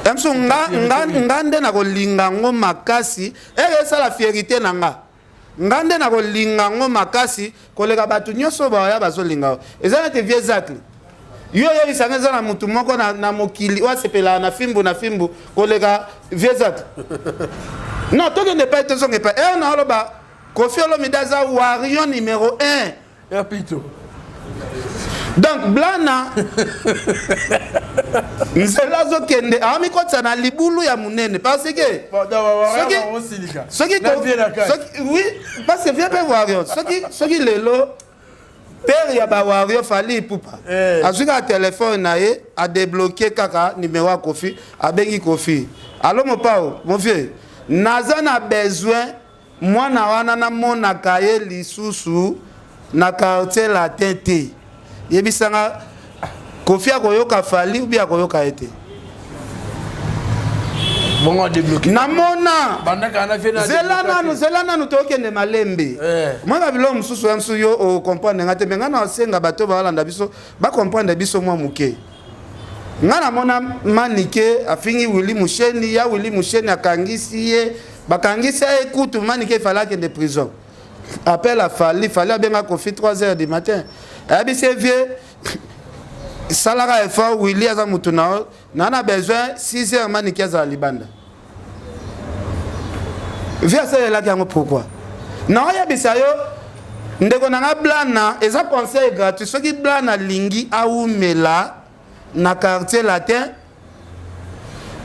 Emso ngande na kolinga ngo makasi esa la fierté na nga. Ngande na kolinga ngo makasi koleka batu nyoso ba ya bazolinga. Eza na te vieux acte. Yo isanga za na mutu moko na mokili wa sepela na fimbu koleka vieux acte. Non, toi ne pas être son pas. Et on a ba Kofi Olomide za warion numéro 1. Ya pito. Donc blana nzela zo kende ami kotsa na libulu ya munene parce que oui parce que viens pas voir ceux qui lelo père ya bawario Fally Ipupa azuka téléphone na ye a débloqué kaka numéro ya Kofi abengi Kofi allo mon pao mon vieux naza na besoin mwana wana na monaka ye lisusu na quartier latin te yebisanga Kofi akoyoka Fally ou bien akoyoka ete bon on débloqué namona bandaka na fait zela nanu tokende malembe moi babilo mususu ya msuyo o comprendre ngate benga na senga bato balanda biso ba comprendre biso mwa muke ngana mona manike afingi Willy Musheni ya Willy Musheni akangisi ye bakangisi écoute manike fallait que de prison appelle à Fally abenga Kofi 3h du matin abise vieux salara effort Willy aza mutuna nana besoin 6h manike aza libanda via ça là qui pourquoi non ya bisayo ndeko nanga blana eza conseil gratuit soki blana lingi aumela na quartier latin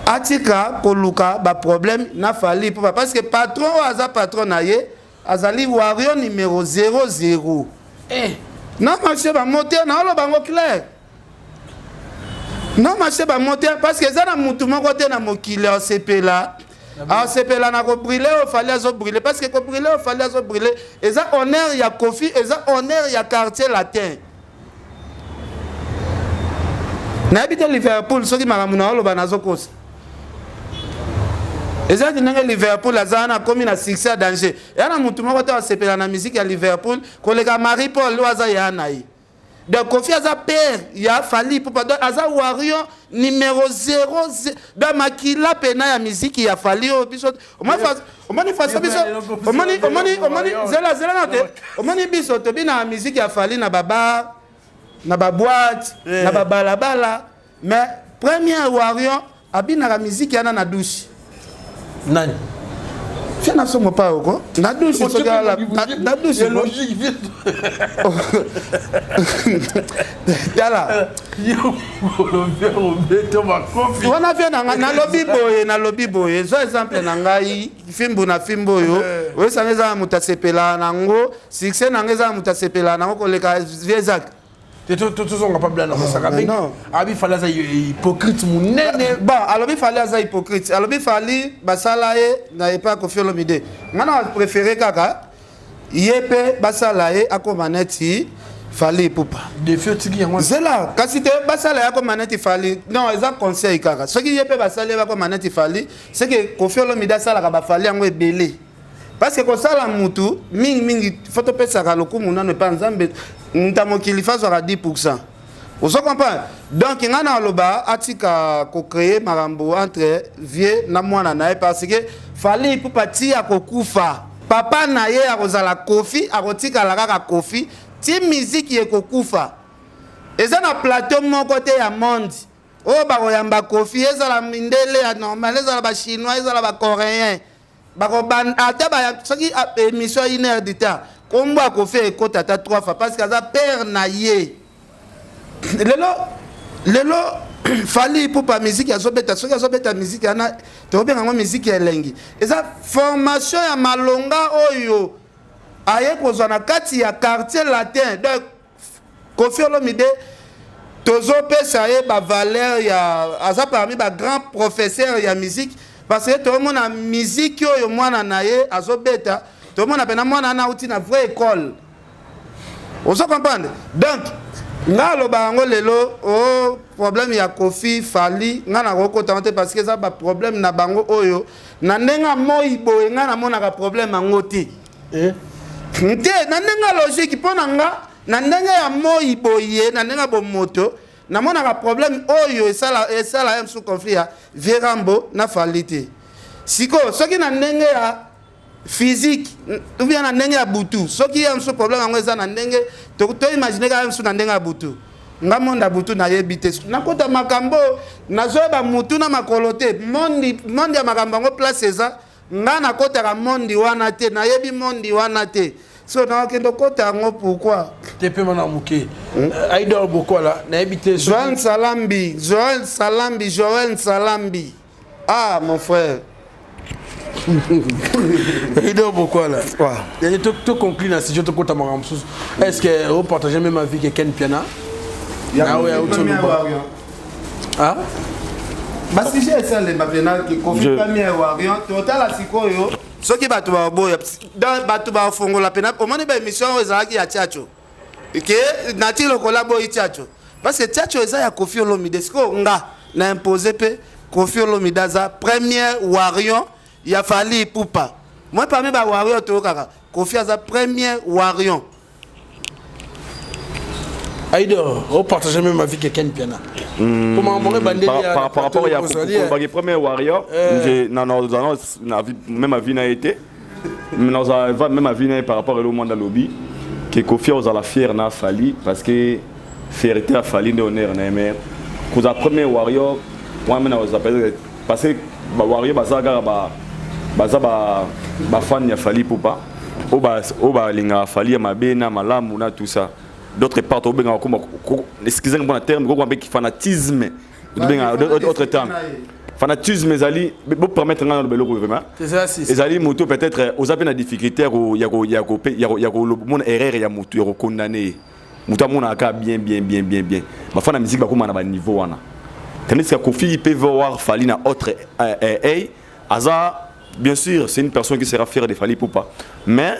atika koluka ba problème na Fally Ipupa parce que patron aza patron na ye azali wario numéro 00 non marché ba moteur na lo bango clair non marché ba moteur parce que ça na mutu moko te na mokili o sepela na ko brûler o Fally azo brûler parce que ko brûler o Fally azo brûler eza honneur ya Kofi eza honneur ya quartier latin na habite Liverpool soki makamuna olo banazo kosa eza dinenge Liverpool azana komi na succès à danger yana mutu moko te asepela na musique ya Liverpool koleka Marie Paul waza yana yi de Kofi aza père ya Fally Ipupa aza wario numéro 00 dans makila pena ya musique ya Fally biso omani faso biso omani zela na te omani biso to bina musique ya Fally na baba na ba boîte na ba balabala mais premier wario abina la musique yana na douche nani fia na somo pa oko na douche so la na douche logique vite dala yo lo beto ma Kofi wana fia na lobby boye so exemple na ngai fimbu na fimbo yo wesangeza mutasepela nango succès nangeza mutasepela nango koleka viezak on pas blanc non abi Fally aza hypocrite munene bon alobi Fally aza hypocrite alobi Fally basala ye na epa Kofi Olomide ngana préféré kaka yepe basala ye akoma neti Fally Ipupa défi tiki yango zela kasi te basala ya akoma neti Fally non eza conseil kaka soki yepe basala ba akoma neti Fally c'est que Kofi Olomide asala ka ba Fally yango ebele parce que kosala mutu mingi photo pesa ka lokumu nano pa nzambe ntamo kilifa à 10%. Vous comprenez? Donc ngana loba atika ko créer marambo entre vieux na mwana nae parce que Fally Ipupa ti akokufa papa na ye akozala Kofi akotika la kaka Kofi ti musique ye kokufa eza na plateau moko te ya monde o ba koyamba Kofi ezala mindele ya normal ezala ba chinois ezala ba coréen bako ban ata ba soki émission 1 heure de temps kombo Kofi ekota ta 3 fois parce que aza père na ye lelo Fally Ipupa musique azobeta soki azobeta musique ana to benga ngo musique elengi eza formation ya malonga oyo aye kozwa na kati ya quartier latin donc Kofi Olomide tozo pesa ye ba valeur ya aza parmi ba grand professeur ya musique parce que tout le monde a musique oyo mwana na ye azobeta tout le monde a pena mwana na uti na vraie école on se comprend donc nga lo bango lelo o problème ya Kofi Fally nga na ko tante parce que ça ba problème na bango oyo na ndenga moi boye nga na mona ka problème ngoti nte na ndenga logique pona nga na ndenga ya moi boye na ndenga bo moto na mona ka problème oyo esala ya sous conflit ya Verambo na Fally te siko soki na ndenge ya physique ou bien na ndenge ya butu soki ya sous problème ngo eza na ndenge to imaginer ka sous na ndenge ya butu nga monda butu na yebite na kota makambo na zoba mutu na makolote mondi ya makambo ngo place eza nga na kota ka mondi wana te na yebi mondi wana te so na kendo kota ngo pourquoi tepe mana muke idol boko la na yebite Joël Salambi ah mon frère Il dort pourquoi là? Il y a tout conclu dans ce jeu de côté Maram. Est-ce que vous partagez même avis que Ken Piana? Ah oui, ah? Parce que j'ai ça les mavena qui confie premier wariant total à sikoyo. Ce qui va tout boya dans batu ba fongo la pena au moment de émission ezaki ya Tchacho. Que nati le collabo Tchacho. Parce que Tchacho eza ya Koffi Olomide siko nga na imposer pe Koffi Olomide za premier wariant ya Fally Ipupa. Moi parmi ba wariant to kaka Koffi aza premier wariant. Aïdo, on partage même ma vie que Ken Piana. Par rapport à la première warrior, même ma vie n'a été. Même ma vie par rapport au monde à lobby, que Koffi aux la fière n'a Fally parce que fierté a Fally de honneur n'a aimé. Pour la première warrior, moi même aux appelle parce que warrior bazaga ba fan ya Fally Ipupa. Oba linga Fally ma bena malamu na tout ça. D'autres parts au Bénin, excusez-moi le terme, il fanatisme, d'autres termes. Fanatisme, ils vont permettre de le gouvernement. Ils allaient moto peut-être aux appels à difficulté, il y a mon erreur, il y a mon tour condamné. Mouta mon aka bien. Ma fan la musique va comme à niveau là. Tandis que Koffi peut voir Fally na autre Aza, bien sûr, c'est une personne qui sera fière de Fally Ipupa. Mais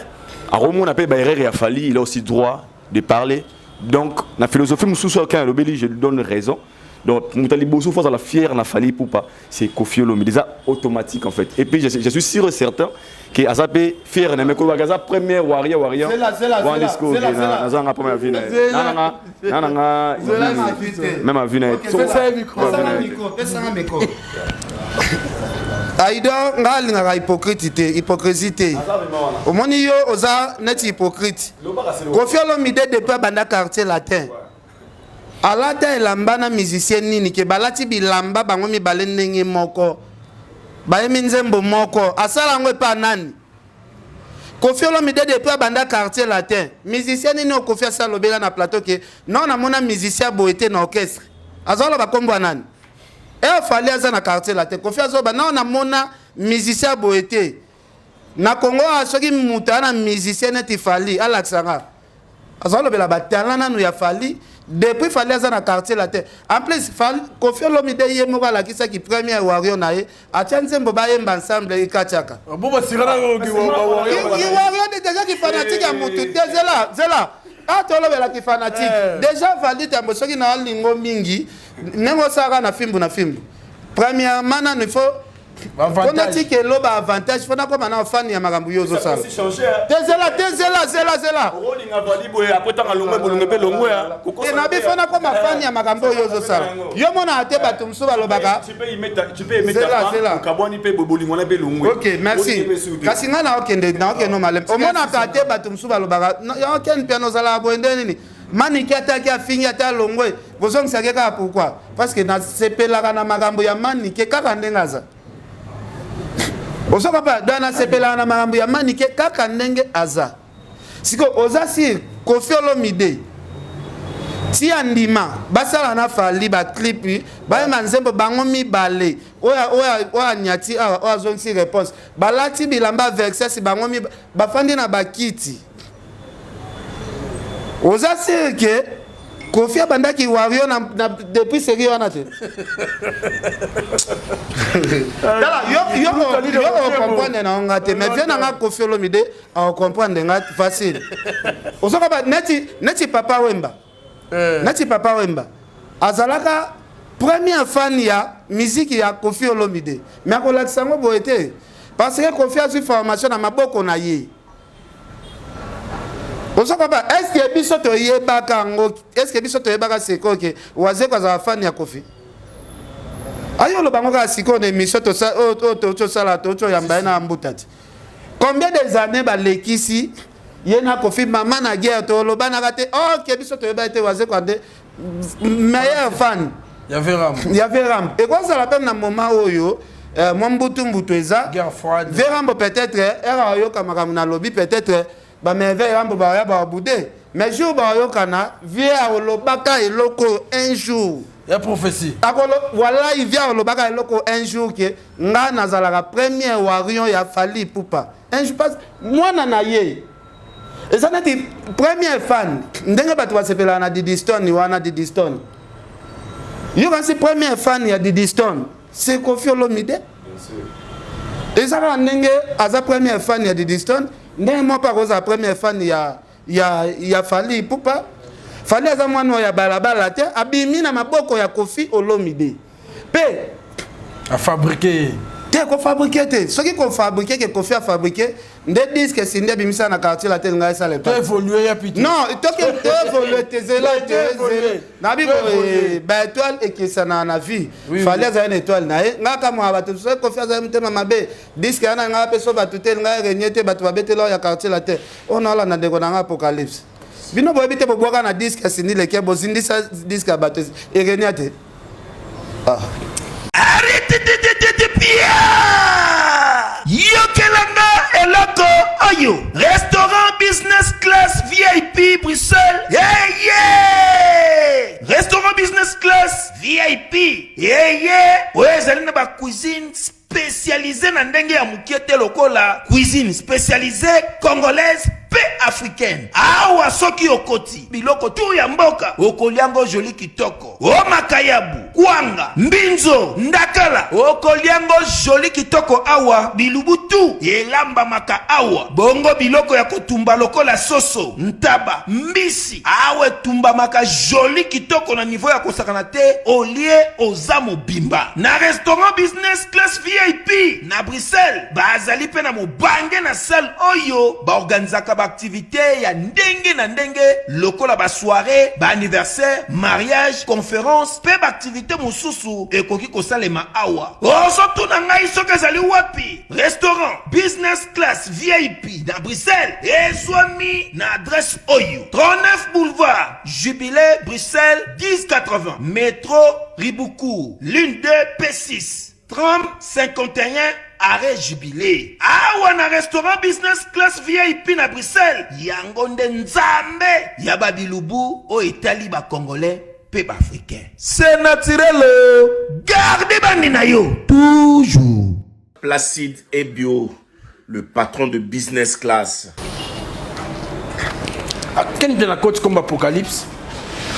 à Romo on appelle erreur et à Fally, il a aussi droit de parler. Donc, la philosophie, je lui donne raison. Donc, Moutali Bossou, face à la fière, la Fally Ipupa, c'est Koffi Olomide. C'est automatique en fait. Et puis, je suis sûr et certain que Azapé, fier, mais que Gaza, première warrior. C'est là. Même à Vina. Aïda nga hypocrite. Au moment yo oza net hypocrite. Koffi Olomide depuis banda quartier latin. Alata elamba musicien nini ke balati bilamba bango mibale ndenge moko. Ba eminzembo moko. Asala ngo pa nani. Koffi Olomide depuis banda quartier latin. Musicien nini o Koffi asalobela na plateau ke non na mona musicien boete na orchestre. Azala ba kombo nani. Et Fally aza na quartier latin. Koffi azoba na on mona musicien boete. Na Congo soki muta na musicien neti Fally alaksanga. Azolobela ba talent nanu ya Fally depuis Fally aza na quartier latin. En plus Koffi Olomide ye moko alakisa ki premier warrior na ye atia nzembo ba yemba ensemble ikachaka. Bon ba sirana ko warrior de déjà qui fanatique ya mutu zela. Ah tolobela ki fanatique. Déjà Fally tambo soki na lingo mingi nengo saka na fimbu. Premièrement il faut on a dit que l'eau a avantage, il faut qu'on ait un fan de Magambo Yozo. T'es là. Après, tu as ok, merci. Kassinga na okende na okeno malem. Au moins na ate batumsu balobaka. Ya okene piano zala boende nini. Maniki ataki afingi ata longwe. Bozong sakeka pourquoi? Parce que na sepelaka na magambo ya maniki kaka ndengaza. Osoka pa dana sepelaka na magambo ya maniki kaka ndenge aza. Siko oza si Koffi Olomide. Si andima basala na Fally ba clip ba manzembo bango mibale oya nyati oya zongi réponse balati bilamba verset si bango mi bafandi na bakiti oza sirke Koffi abandaki wario na depuis série wana te dala yo comprendre na ngate mais viens na Koffi Olomide on comprendre ngate facile osoka ba neti papa Wemba Nati Papa Wemba azalaka première fan ya musique ya Koffi Olomide mais akolakisa ngo boete parce que Koffi a eu formation na maboko na ye osaka ba est-ce que biso to yebaka ngo est-ce que biso to yebaka seko ke waze kwa za fan ya Koffi ayo lo bango ka siko na émission to sa to sala to yamba na mbutati combien des années ba lekisi Yena Koffi maman na guerre to lo bana kate oh ke biso to yeba ete waze kwande meilleur fan il y avait Ram et quoi ça l'appelle na moment oyo Mwambutu eza guerre froide Verambo peut-être era yo kamakamu na lobby peut-être ba me Verambo ba ya ba boudé mais jour ba yo kana vie a lobaka eloko un jour Il y a prophétie. Voilà, il vient au Baka un jour que nga nazalaka premier warion ya Fally Ipupa. Un jour passe, moi nanaye. Et ça n'a été premier fan. Ndenge batu va sepela na Diddy Stone ni wana Diddy Stone. Yo quand premier fan ya Diddy Stone, c'est Koffi Olomide. Et ça va ndenge aza premier fan ya Diddy Stone, ndenge moi par exemple premier fan ya Fally Ipupa. Fally aza mwana ya balabala te abimi na maboko ya Koffi Olomide. Pe à fabriquer. Te ko fabriquer te. Ce qui ko fabriquer que Koffi a fabriqué, des disques c'est ndé bimisa na quartier la tel ngai ça les pas. Évoluer ya piti. Non, toi que tu évoluer tes élèves, na bi ba étoile et que ça na vie. Fally aza une étoile na nga ka mo ba tout ce Koffi aza mutema mabe. Disque ana nga peso ba tout tel ngai renyete ba tout ba betelo ya quartier la terre. On a la na ndeko na apocalypse. Bino boyebi te boboka na disque asindi leke bozindisa disque abato erenyate. Ah. Arrêtez de Pia! Yokelanga eloko oyo. Restaurant business class VIP Bruxelles. Yeah! Restaurant business class VIP. Yeah! Ouais, zali na ba cuisine spécialisée na ndenge ya mukiete lokola cuisine spécialisée congolaise pe africaine. Awa soki okoti biloko tu ya mboka okoliango joli kitoko. O makayabu, kwanga, mbinzo, ndakala okoliango joli kitoko awa bilubutu elamba maka awa. Bongo biloko ya kotumba lokola soso, ntaba, mbisi awe tumba maka joli kitoko na niveau ya kosakana te olie ozamo bimba. Na restaurant business class VIP na Bruxelles bazali pe na mobange na salle oyo ba organizaka activité ya ndenge na ndenge lokola ba soirée, ba anniversaire, mariage, conférence, pe ba activité mususu ekoki kosalema awa. Ozo na ngai soka zali wapi? Restaurant business class VIP na Bruxelles ezwami na adresse oyo 39 boulevard Jubilé Bruxelles 1080 métro Riboucourt l'une 2 P6 30 51 arrêt Jubilé. Awa na restaurant business class VIP na Bruxelles. Yango nde nzambe ya babilubu o Italie ba congolais pe ba africain. C'est naturel. Gardez bandi na yo toujours. Placide et Bio, le patron de business class. Quel de la côte comme Apocalypse?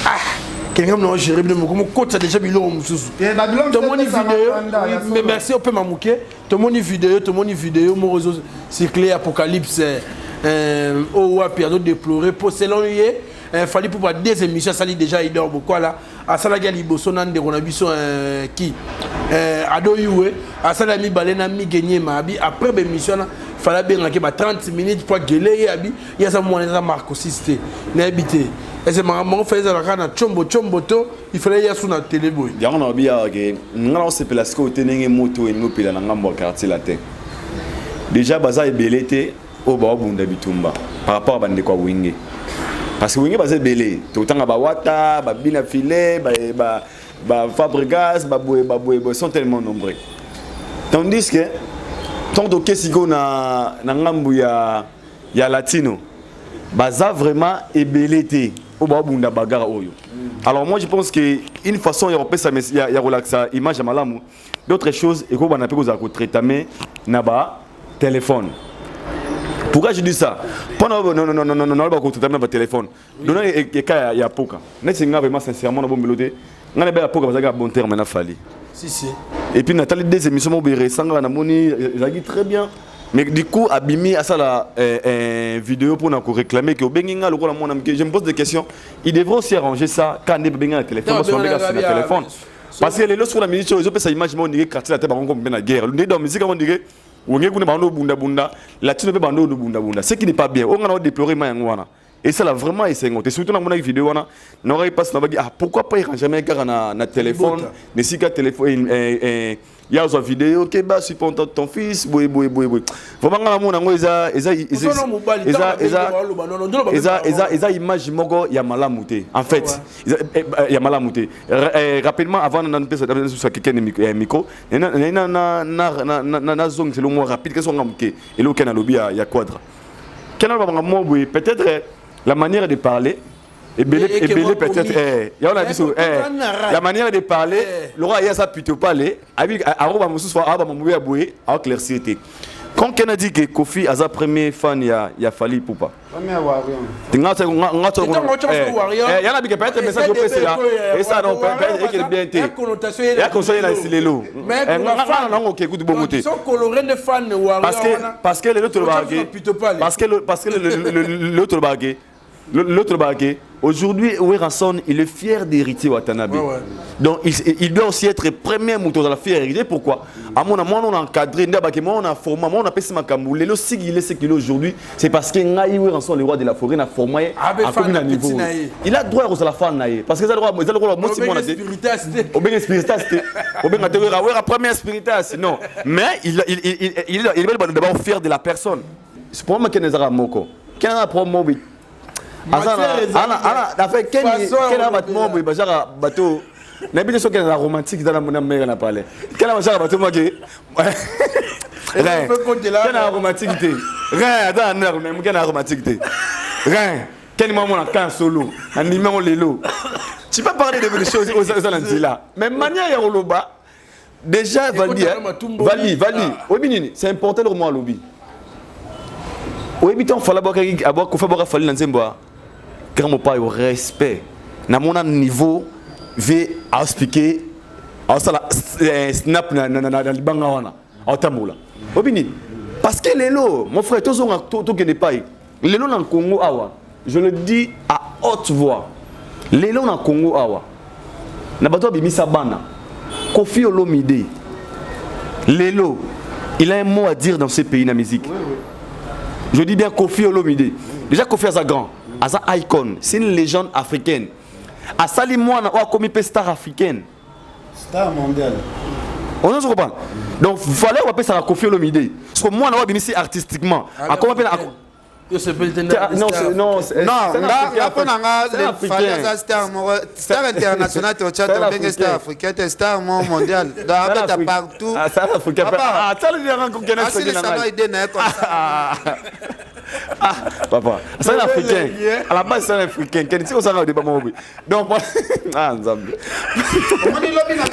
Ah, quelqu'un m'a géré de mon côté déjà bilou mususu. Tout mon vidéo, mais merci on peut m'amouquer. Tout mon vidéo, mon réseau cyclé Apocalypse au wapi déploré pour s'éloigner. Fallait pour voir des émissions ça déjà il dort beaucoup là. À ça la gali bosso nan de ronabiso qui ado yuwe à ça la mi balena mi gagner ma bi après l'émission fallait bien que 30 minutes pour gueuler abi il y a ça moi ça marque système n'habité et c'est maman fait ça la na chombo to il fallait y a sur la télé boy ya on a bien que ngala se place ko tenenge moto et no pela na ngambo quartier la terre déjà baza ebelete au ba bunda bitumba par rapport à bande kwa winge parce que winge baza belé tout temps ba wata ba bina filet ba Fabregas ba sont tellement nombreux tandis que tant de kesigo na ngambo ya latino baza vraiment ebelete au ba bunda bagara oyo. Alors moi je pense que une façon ya repesa ya relaxa image ya malamu d'autres choses et ko bana pe ko za ko traiter na ba téléphone. Pourquoi je dis ça? Pendant non pas traiter na ba téléphone. Donnant et cas ya poka. Net c'est vraiment sincèrement na bon meloté. Ngana ba poka baza bon terme na Fally. Si. Et puis Nathalie des émissions mo béré sanga na moni zagi très bien. Mais du coup abimi à ça la vidéo pour nous réclamer que benginga le rôle mon je me pose des questions. Il devrait aussi arranger ça quand on benginga le téléphone sur le téléphone. Parce que les lorsqu'on a mis sur les images on dirait quartier la tête par comme la guerre. On est dans musique on dirait on est kuna bando bunda latino pe bando bunda. Ce qui n'est pas bien. On a déploré mayangwana. Et ça là vraiment essayé. Et surtout dans mon vidéo on a n'aurait pas pourquoi pas il jamais car na téléphone, mais si ka téléphone il y a une vidéo qui est sur ton fils vraiment mon ango eza image moko ya malamuté en fait ya malamuté rapidement avant d'entrer sur quelqu'un micro na zone selon moi rapide que son ngamuke et là na lobby ya quadra peut-être la manière de parler Et Belé peut-être, il y a la manière de parler, le roi, il y a ça plutôt parler, avec Aroba Moussous, Aroba Moumouya Boué, à éclaircir. Quand on a dit que Kofi a sa première fan, il y a fallu pour pas. Premier Warrior. Il y a un peut-être un message au PC là. Et ça, non, peut-être qu'il est bien été. Il y a qu'on soit là, c'est les lots. Mais non, écoute, bon côté. Ils sont colorés de fans de Warrior. Parce que l'autre baguette. Parce que l'autre baguette. Aujourd'hui, Oueranson, il est fier d'hériter Watanabe. Donc, il doit aussi être premier mouton dans la fière hérité. Pourquoi? À mon avis, on a encadré, on a formé, on a passé ma camboule. Le si il est ce qu'il est aujourd'hui, c'est parce que Oueranson, le roi de la forêt, a formé à combien de niveau. Il a droit à la fan. Parce que ça le droit, moi, c'est mon avis. Au bien spiritas, au bien la première spiritas, non. Mais il est d'abord fier de la personne. C'est pour moi qu'il y a un moko. Qu'il y a un promo. La fait quel bâtiment bateau n'habite sur quel romantique dans la monnaie mère n'a parlé quel bateau moi qui rien romantique rien dans un même quel romantique rien quel moment on a solo un numéro lélo tu peux parler de belles choses aux alentis là mais manière ya roloba déjà Valdi oui c'est important le moment lobby oui biton fala boka ko fa boka fali na nzembo quand mon père au respect na mon niveau veut expliquer à ça snap na libanga wana atamula obini parce que lelo mon frère tous on to que n'est pas lelo na Congo awa je le dis à haute voix lelo na Congo awa na bato bimisa bana Kofi Olomide lelo il a un mot à dire dans ce pays na musique je dis bien Kofi Olomide déjà Kofi a grand Asa icon, c'est une légende africaine. A Salimouana, on a commis une star africaine. Star mondiale. On se comprend. Donc, il fallait appeler ça la Kofi Olomide. Parce que moi, on a bénéficié artistiquement. À comment appeler non, là, star international, tu as star africaine, star mondial. Partout. Star africaine. Ah, ça le verra comme quelqu'un qui papa, c'est un africain. À la base, c'est un africain. Quel est-ce que ça va débat mon oui. Donc, ah, Nzambe. On dit l'objet n'a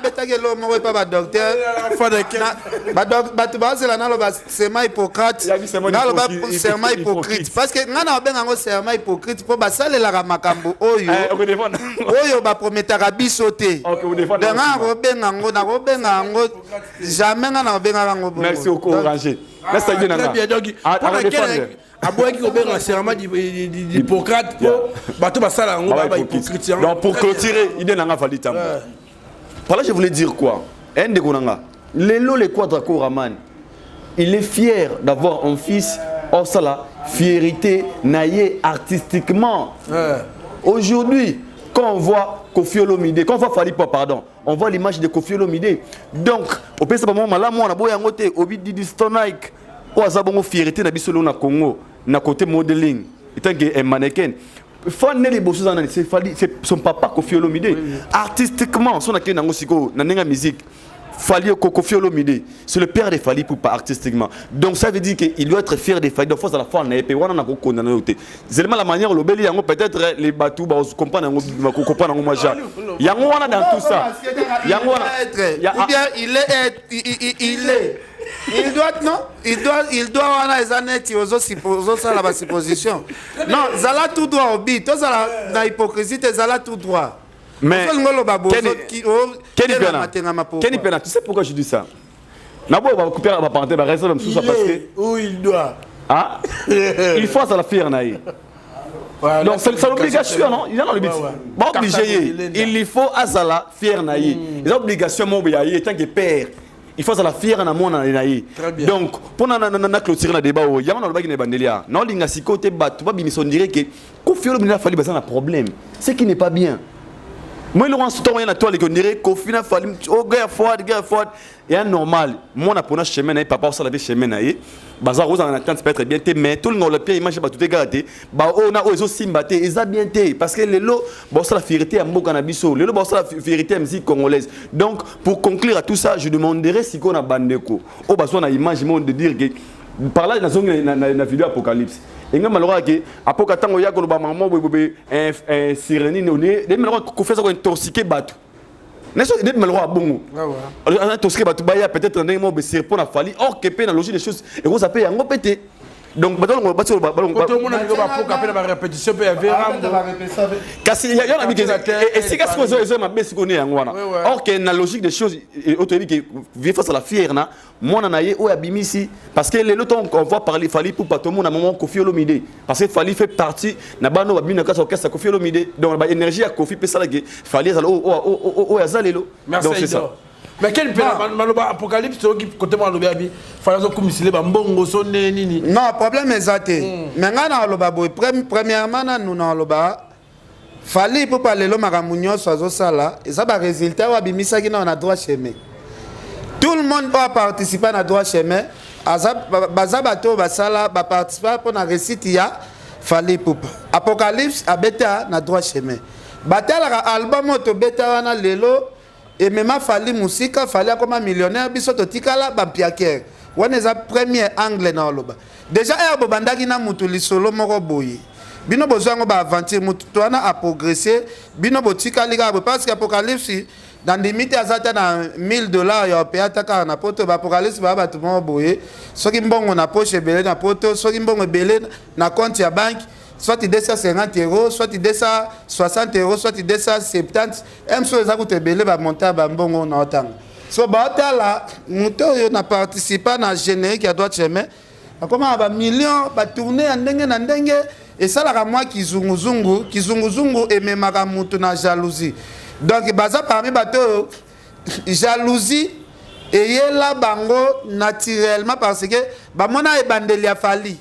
pas été l'homme, on pas docteur. C'est Hippocrate. Serment hypocrite. Parce que nous avons un serment hypocrite pour ça les la makambo. Oyo. Oyo ba promettra bisoté. Jamais na benga ngo. Merci au courage. Très bien, donc, d'Hippocrate donc pour clôturer, il y a un valide. Par là, je voulais dire quoi? Lelo le Quadraco Raman, il est fier d'avoir un fils. Oh ça là, fierté naïe artistiquement. Aujourd'hui, quand on voit Kofi Olomide, quand on voit Fally Ipupa, pardon, on voit l'image de Kofi Olomide. Donc, au pays de moment là, moi on a beau y angoter, au bid du Stonike, ou à Zabongo fierté na bisolo na Congo, na côté modeling, étant que un mannequin. Faut les beaux choses c'est son papa Kofi Olomide. Artistiquement, son akena ngosiko na nenga musique. Fally Kofi Olomide, c'est le père de Fally Ipupa artistiquement. Donc ça veut dire qu'il doit être fier de Fally. Donc force à la fois on a épée, on a condamné. C'est la manière le bel yango peut-être les bateaux ba comprendre moi ja. Yango on a dans tout ça. Yango il doit non, il doit on a les années aux ça la supposition. Non, zala tout droit au bit, tous la hypocrisie, zala tout droit. Mais Kenny Pena, tu sais pourquoi je dis ça? D'abord, on va couper la parenthèse, on va rester comme ça parce que. Où il doit. Ah, il faut ça la faire, Naï. Donc c'est l'obligation, non? Il a l'obligation. Bon, obligé. Il faut Azala faire Naï. Il a l'obligation, mon béaïe, tant que père. Il faut ça la faire en amont dans Naï. Donc, pour clôturer le débat, il y a un débat qui n'est pas délicat. Non, il y a un côté battu, on dirait que Kofi Olomide a fallu un problème. Ce qui n'est pas bien. Moi, il y a un temps où il y a un toile qui dirait Kofi a fallu guerre forte. Et c'est normal. Moi, on a pris un chemin, papa, on a chemin. Bazar rose en attente peut être bien té mais tout le monde le pied image ba tout gâté ba on a ozo simbaté ils a bien té parce que les lots bon ça la fierté à mboka na biso les lots bon ça la fierté à musique congolaise. Donc pour conclure à tout ça je demanderai si qu'on a bandeko o ba so na image monde de dire que par là dans la vidéo Apocalypse et nga malora ke apoka tango ya ko ba maman bobe un sireni ne de malora ko fait ça ko intoxiquer bateau n'est-ce pas de malora bongo on intoxiquer bateau ba ya peut-être un mo be serpent na fali or que pe na logique des choses et on s'appelle yango pété donc bateau on bateau tout le monde a pas pour la répétition pe vera kasi ya na bike et c'est qu'est-ce que je ma besi connait yango wana or que na logique des choses et auto dit que vivre face à la fière na mona na ye o abimisi parce que le temps qu'on va parler fali pour pas tout le monde à moment Koffi Olomide parce que fali fait partie na bano ba bina kasa orchestre Koffi Olomide donc ba énergie à Koffi pe ça que fali ça o azalelo donc c'est ça. Mais quel maloba apocalypse qui côté maloba abi fallait so kumisile ba mbongo so nini non problème ezate mais ngana loba boy premièrement na nous na loba fallait pour parler lo makamunyo so sala et ça ba résultat wa bimisa ki na droit chemin tout le monde va participer à droit chemin bazabato basala ba participer pour na récite ya fallait pour apocalypse abeta na droit chemin batala album to beta wana lelo et même fallait musique fallait comme un millionnaire biso to tikala ba piaker wana eza premier angle na loba déjà herbo bandaki na mutu lisolo moko boye bino bozango ba aventure mutu to wana a progresser bino botikali ka parce que apocalypse dans limite azata na $1000 ya peata ka na poto ba apocalypse ba batu mo boye soki mbongo na poche belé na poto soki mbongo belé na compte ya banque soit 250 €, soit 260 €, soit 270 €. Même ça coûte belé va monter à mbongo na otang. So ba là muto yo na participer na générique à droite chemin. Comment ba millions ba tourner en ndenge na ndenge et ça la moi kizunguzungu et même maka muto na jalousie. Donc baza parmi bato jalousie et yela bango naturellement parce que ba mona e bandeli a fali.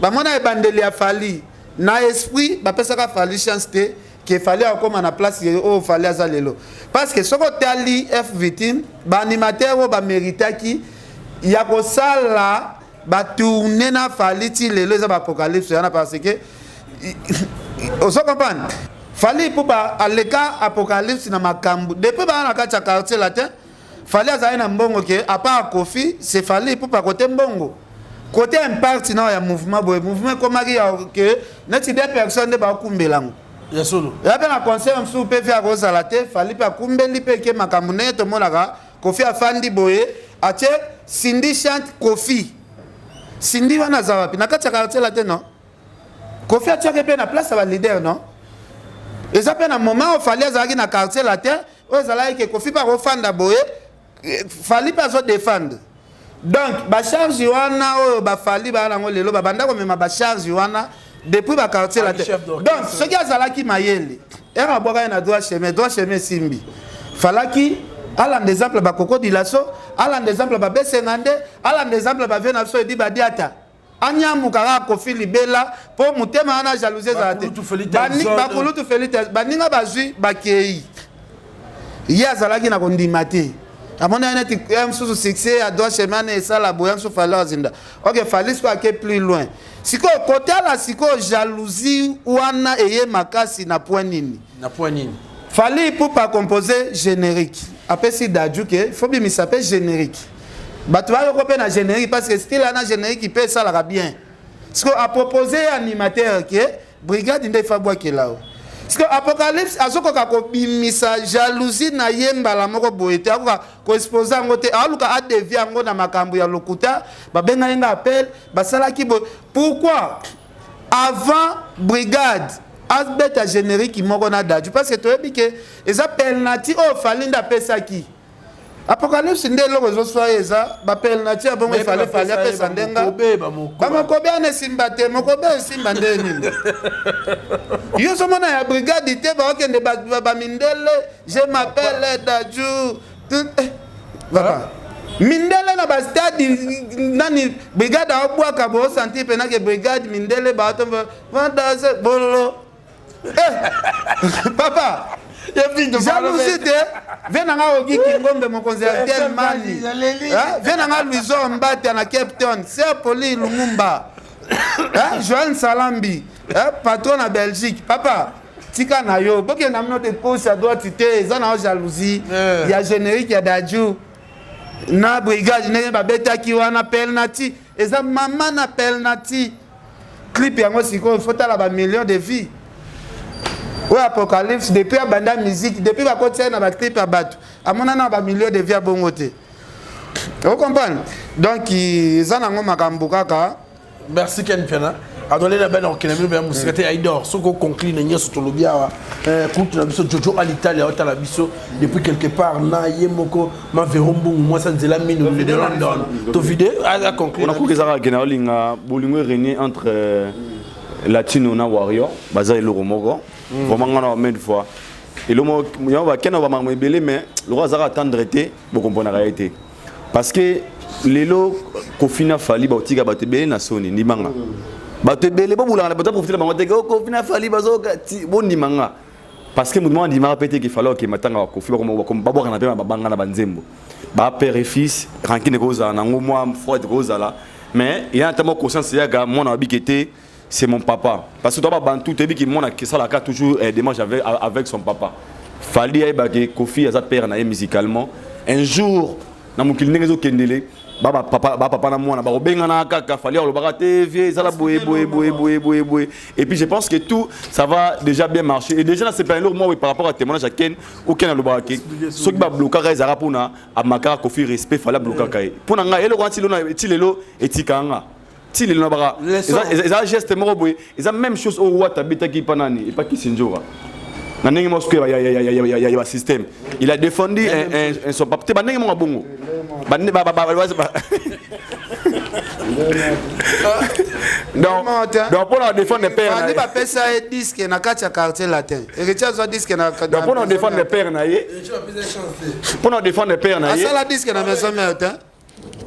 Bamona ebandeli a fali na esprit bapesaka fali chance te que fallait comme na place au fallait azalelo parce que soko tali F victime ba animateur o ba méritaki ya ko sala ba tourner na fali ti lelo za ba apocalypse yana parce que on se comprend fallait pour ba aleka apocalypse na makambu depuis ba na kacha quartier latin fallait azali na mbongo ke à part Koffi c'est fallait pour pas côté mbongo côté impact na ya mouvement mouvement comme que net des personnes ba kumbelango ya solo ya pe na conseil msu pe faire rosa la te fali pa kumbeli pe ke makamune to monaka Koffi afandi boye ache Cindy chante Koffi Cindy wana zawapi na kati ya quartier la te non Koffi achake pe na place ba leader non et ça pe na moment où fallait azaki na quartier la te o zala ke Koffi pa refanda boye fali pa zo défendre. Donc, ba charge wana o ba fali ba nango lelo ba banda ko mema ba charge wana depuis ba quartier la tête. Donc, ce qui a zalaki mayele, era boka na droit chemin simbi. Falaki ala des exemples ba koko dilaso, ala des exemples ba besengande, ala des exemples ba vena so di ba diata. Anya mukara Koffi libela po mutema ana jalousie za tête. Ba kulutu felite baninga bazui ba kei. Ya zalaki na kondimate. À mon avis, il y a un succès à droite chemin et ça la bouillon sur Fallait Zinda. Ok, fallait soit plus loin. Si ko côté là, si ko jalousie ou ana eye makasi na point nini. Na point nini. Fallait pour pas composer générique. Après si d'adju que faut bien s'appeler générique. Bah tu vas recopier na générique parce que style ana générique qui peut ça la bien. Si ko a proposé animateur qui brigade inde fabwa qui là. Parce que apocalypse azoko ka ko bimisa jalousie na yemba la moko boete akoka ko exposer ngote aluka a devia ngo na makambo ya lokuta ba benga yenga appel basala ki pourquoi avant brigade asbeta générique moko na daju parce que to ebike eza penalty o falinda pesa ki apocalypse ndelo rezo soya eza ba penalty abongo fallait pesa ndenga ba mokobe ana simba te mokobe simba ndeni yo somona ya brigade te ba okende ba mindele je m'appelle Daju papa mindele na ba stade nani brigade abwaka bo sentir pena que brigade mindele ba to vanda ze bolo papa jalousie te venanga oki kingombe mokonzi ya telmani venanga Luizo Mbate na Cape Town c'est Poli Lumumba Joël Salambi patron na Belgique papa tika na yo boke na mno de poste à droite te eza na jalousie ya générique ya Daju na brigade ne ba betaki wana penalty eza mama na penalty clip yango sikoyo faut tala ba millions de vies. Oui, Apocalypse, depuis la bande musique, depuis la côte na ba clip à bateau. À mon avis, ba millions de vies à bon côté. Vous comprenez? Donc, ils en ont makambo kaka. Merci Ken Piana. Adolé la belle orchestre bien musique Aidor soko concline nya sotolobia coupe na biso Jojo à l'Italie à la biso depuis quelque part na yemoko ma verombo moi ça nzela mine de London to vidéo à conclure on a coupé ça généralement bolingo régner entre latino na warrior baza le romogo vraiment on a même fois et le mot on va ken on va m'embêler mais le roi zara attendre été beaucoup bon arrêté parce que lelo kofina fali ba otika ba tebe na soni ni manga bato ebele bobulanga na bato profiter bango te ko fina fali bazo boni manga parce que mouvement ndima pété qu'il fallait que matanga wa kofi comme babwa na pe babanga na banzembo ba père et fils rankine koza na ngomwa frère koza là mais il y a tellement conscience ya ga mon habité c'est mon papa parce que toi bantu te bi ki mon que ça la carte toujours démarche avec son papa fali ay ba que kofi a sa père na musicalement un jour na mokili ngezo kendele papa na moi na ba benga na kaka fali o lobaka te vie ça la boye et puis je pense que tout ça va déjà bien marcher et déjà là c'est pas un lourd moi par rapport à témoignage à Ken ou Ken na lobaka ke so ki ba bloquer ezara pona amaka kofi respect fala bloquer kai pona nga elo kwanti lona etilelo etikanga tilelo na baka ezara geste moko boye eza même chose au wata bitaki panani et pas ki sinjora na ndenge mo sko ya système il a défendu un son papa te ba ndenge mo bongo donc pour la défendre les pères on va passer un disque na katia quartier latin et que tu as un disque na donc pour la défendre les pères na yé pour la défendre les pères na yé asa la disque na maison mère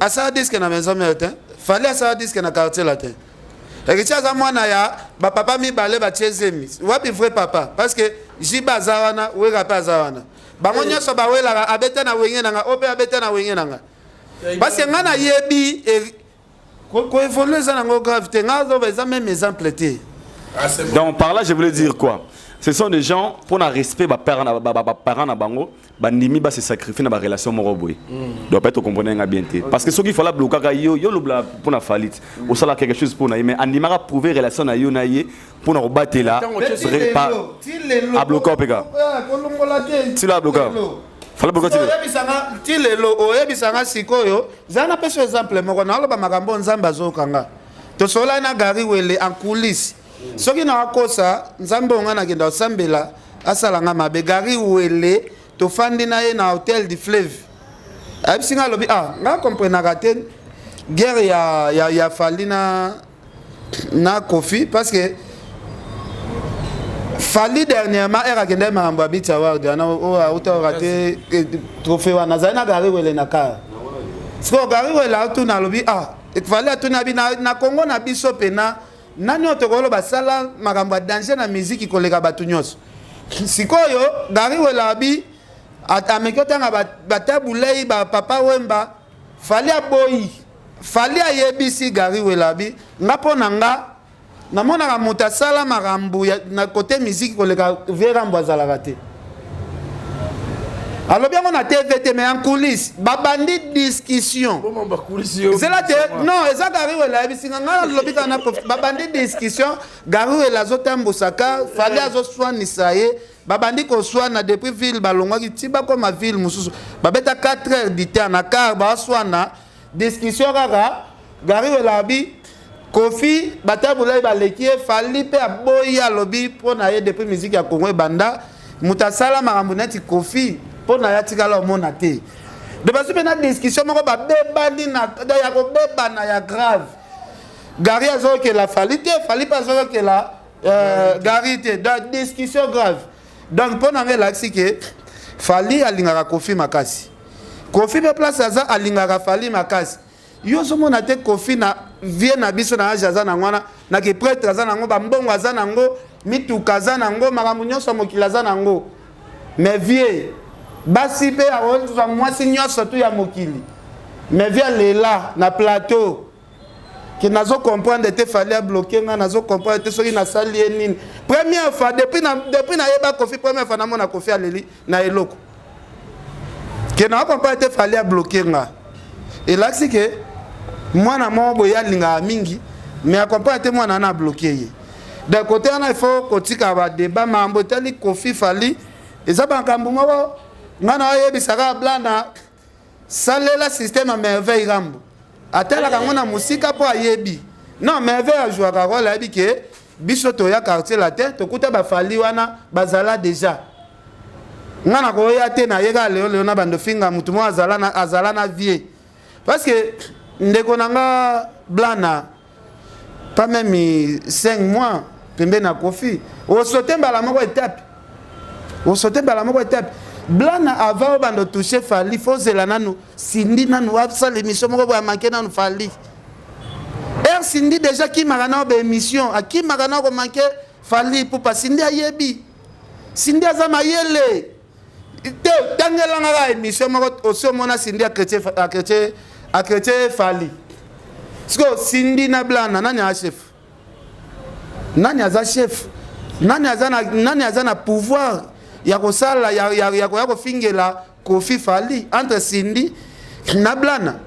asa disque na maison mère fallait asa disque na quartier latin et que tu as mwana ya ba papa mi balé ba tiezemi wapi vrai papa parce que jiba zawana wega pa zawana bango nyoso ba wela abeta na wenge nanga ope abeta na wenge nanga parce que ngana yebi ko évoluer ça nango gravité ngazo ba même exemple té donc par là je voulais dire quoi ce sont des gens pour un respect ba parents na bango bandimi ba se sacrifier na ba relation moroboy doit pas être comprendre nga bien té parce que ce qu'il faut la bloquer yo lobla pour na falit au sala quelque chose pour na mais andimara prouver relation na yo na yé pour na rebattre là pas à bloquer pega tu la bloquer fala bloquer tu lelo oyebisanga sikoyo zana peso exemple moko na loba makambo nzamba zokanga to sola na gari wele en coulisses soki na kosa nzambe onga na kenda osambela asalanga mabe gari wele to fandi na ye na hôtel du fleuve abisinga lobi nga comprenaka te guerre ya fali na kofi parce que fali dernièrement era kende makambo ya Beach Award ana auta raté trophée wana zana gari wele na car siko gari wele atuna lobi fali atuna bi na Congo na biso pena nani otokolo basala makambo ya danger na musique koleka batu nyonso sikoyo gari wele abi amekotanga batabulei ba papa wemba fali aboyi fali ayebisi gari wele abi ngapo nanga namonaka moto asala makambo na côté musique koleka vie rambo azalaka te alobi yango na tvt mais en coulisse babandi discussion zela te non eza gari wele ayebisinga ngai nalobi kaka na babandi discussion gari wele azotambusaka fali azoswanisa ye babandi koswana depuis ville balongwaki ti bakoma ville mosusu babeta 4 heures du temps na car baswana discussion kaka gari wele abi kofi batabulai baleki fali pe aboyi alobi mpona ye depuis musique ya Congo ebanda moto asala makambo neti kofi mpona ye atikala omona te de basi mpe na discussion moko babebani ya kobebana ya grave gari azokela fali te fali mpe azokela gari te donc discussion grave donc mpona nga elakisi ke fali alingaka kofi makasi kofi mpe place aza alingaka fali makasi yo somona te kofi na vie na biso na age aza nango wana na ke prêtre aza nango bambongo aza nango mituka aza nango makambo nyonso mokili aza nango mais vie basi mpe akozwa mwasi nyonso tu ya mokili mais vie alela na plateau ke nazokomprendre te fali abloke nga nazokomprendre te soki nasali ye nini première fois depuis nayeba kofi première fois namona kofi aleli na eloko ke nakokomprendre te fali abloke nga elakisi ke mwana moko boye alingaka mingi mais accompagne te moi na bloqué. D'un côté on a il faut kotika ba débat mambo tali Kofi Fali eza bankambo moko ngana yebisaka blana salela système à merveille rambo atela kango na musika po ayebi non merveille a joué ka rôle abi ke biso to ya quartier la tête to kuta ba Fali wana bazala déjà ngana ko ya te na yega leo na bando finga mutu mo azala na vie parce que ndeko nanga blana pas même 5 mois pembe na Kofi o sauter bala moko étape blana avant bando toucher Fali faut zela nanu sindi nanu absa l'émission moko ba manquer nanu Fali Sindi déjà qui m'a gagné une émission à qui m'a gagné ko manquer Fali pour pas Sindi ayebi Sindi azama yele te tangela nga émission moko aussi mona Sindi a chrétien Fali parce que Sindi na blana nani a chef nani aza chef nani azana pouvoir ya ko sala ya ko fingela Kofi Fali entre Sindi na blana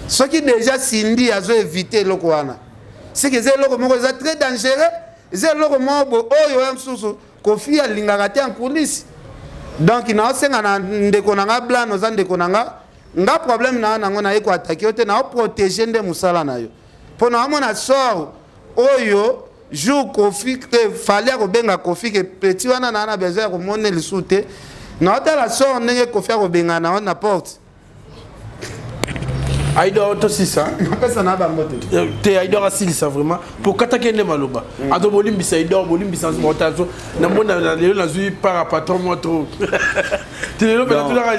ce qui déjà Sindi a évité le Kouana. C'est que c'est le très dangereux. C'est le mot Kofi a l'ingaraté en coulisses. Donc il n'a pas de konanga blanc, nous avons de konanga. N'a problème na ngona eko attaquer, on a protéger de musala na yo. Pour nous on sort oyo jour Kofi que fallait ko benga Kofi que petit wana na besoin ko monner le souté. Na la sort ndenge Kofi ko benga na on apporte. Aïdor aussi ça. T'es Aïdor assis ça vraiment. Pour qu'attaquer les maloba. Ado bolim bisa Aïdor bolim bisa montation. Na mona na lelo na zui par patron moi trop. Tu le fais tout la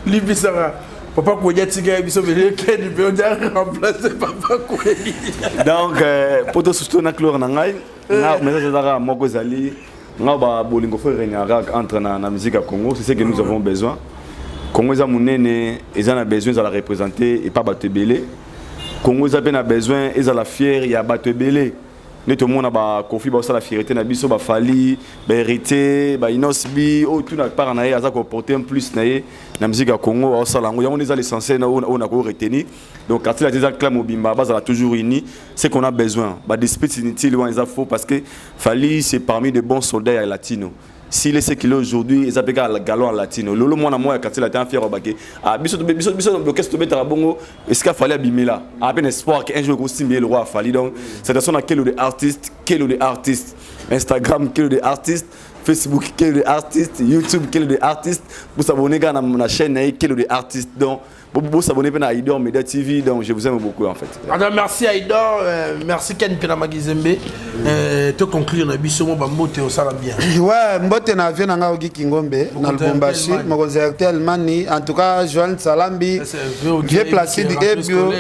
libisara. Papa ko yati ga biso vele ken be on a remplacer papa ko. Donc pour te soutenir clore na ngai na message dara moko zali nga ba bolingo fo renara entre na musique à Congo, c'est ce que nous avons besoin. Congo a besoin de la représenter et pas battre belé. Congo a besoin et la fière il y a battre belé. Nous tout le monde a Kofi ba la fierté na biso ba Fali, ba hérité, ba Inosbi, oh tout na part na ya za ko porter un plus na musique à Congo au salango. Il y a on est l'essentiel on a ko retenir. Donc quand il a déjà clam Obimba base a toujours uni, c'est qu'on a besoin. Ba dispute inutile on les faux parce que Fali c'est parmi de bons soldats latinos. S'il est ce qu'il est aujourd'hui, ils appellent le galon en latino. Lolo moi na moi quand il a été en fier au baquet. Ah biso qu'est-ce que tu à bongo est-ce qu'il fallait abîmer là. À peine espoir qu'un jour aussi le roi Fali. Donc cette personne a quel de artistes, Instagram quel de artistes, Facebook quel de artistes, YouTube quel de artistes. Pour s'abonner à ma chaîne quel de artistes. Donc vous s'abonner à Aïdor Media TV, donc je vous aime beaucoup en fait. Alors, merci Aïdor, merci Ken Pinamagizembe. Te conclure na biso mo bambote au sala bien. Ouais, mbote na vie na Ogi Kingombe, na Lubumbashi, mo Zertel Mani, en tout cas Joël Salambi, vieux Placide Ebio.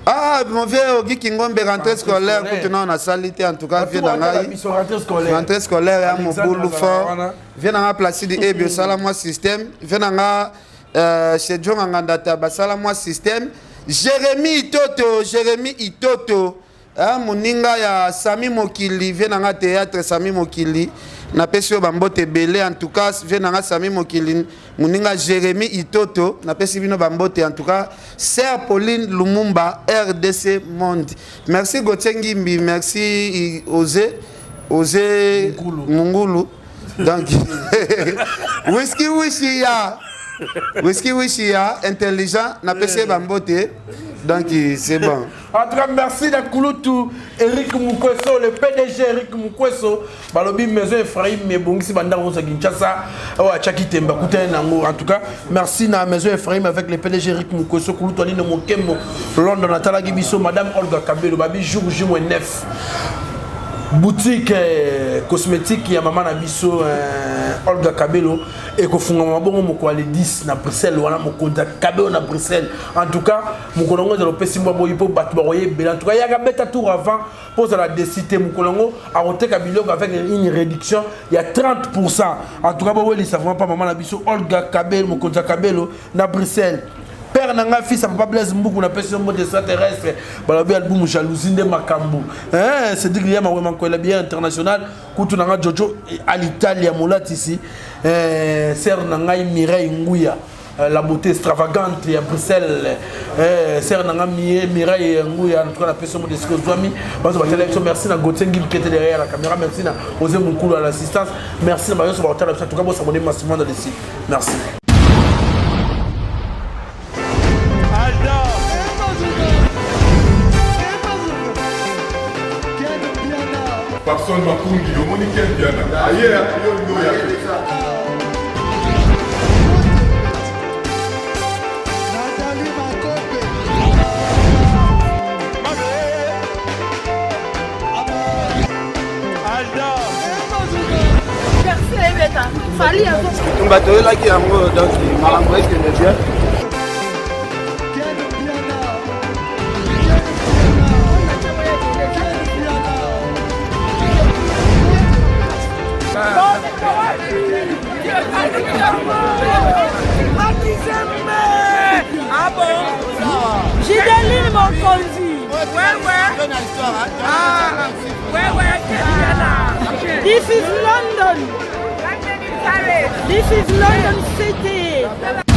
Ah, mon vieux Ogi Kingombe rentrée scolaire, maintenant on a salité en tout cas vieux na rentrée scolaire à mon boulot fort. Vieux na Placide Ebio Salamo système, vieux na chez John Angandata basala moi système Jérémy Itoto moninga ya Sami Mokili vient dans théâtre Sami Mokili na pesi bambote belé en tout cas vient dans Sami Mokili moninga Jérémy Itoto na pesi bino bambote en tout cas Sœur Pauline Lumumba RDC Monde. Merci Gotengimbi, merci Osé Mungulu donc Whisky ya intelligent na PC bambote donc c'est bon. En tout cas merci na Kulutu Eric Mukweso le PDG Eric Mukweso balobi maison Ephraim mais bongisi banda rosa Kinshasa wa Chakitemba kutana nango. En tout cas merci na maison Ephraim avec le PDG Eric Mukweso Kulutu ani no mokemo London natala gibiso madame Olga Kabelo babi jour J-9 boutique cosmétique ya maman na biso Olga Kabelo et ko funga mabongo moko ale 10 na Bruxelles wana mokonda Kabelo na Bruxelles. En tout cas mokolongo de l'opesi mbo yipo bat baroye bela. En tout cas ya ga beta tour avant pose la décité mokolongo a roteka biloko avec une réduction il y a 30%. En tout cas bo weli ça vraiment pas maman na biso Olga Kabelo mokonda Kabelo na Bruxelles. Père nanga fils à papa Blaise Mbuku na personne mode extraterrestre balobi album jalousie de makambo c'est dit qu'il y a vraiment quoi la bien international kutu nanga Jojo à l'Italie à Molat ici sœur nanga Mireille Nguya la beauté extravagante à Bruxelles. Serre Nangami, Mireille Ngouya, en tout cas la personne de Skozwami. Merci à Gauthier qui était derrière la caméra. Merci à Osé Moukoulou à l'assistance. Merci à Marion Sobartel. En tout cas, vous s'abonnez massivement dans le site. Merci. Personne m'a conduit, au monde qui est bien. Ailleurs, il y a Fali avant. On va te là qui a donc Maramoué qui est bien. Ah bon? J'ai des lignes mon conduit. Ouais. Ah, ouais. This is London. This is London City.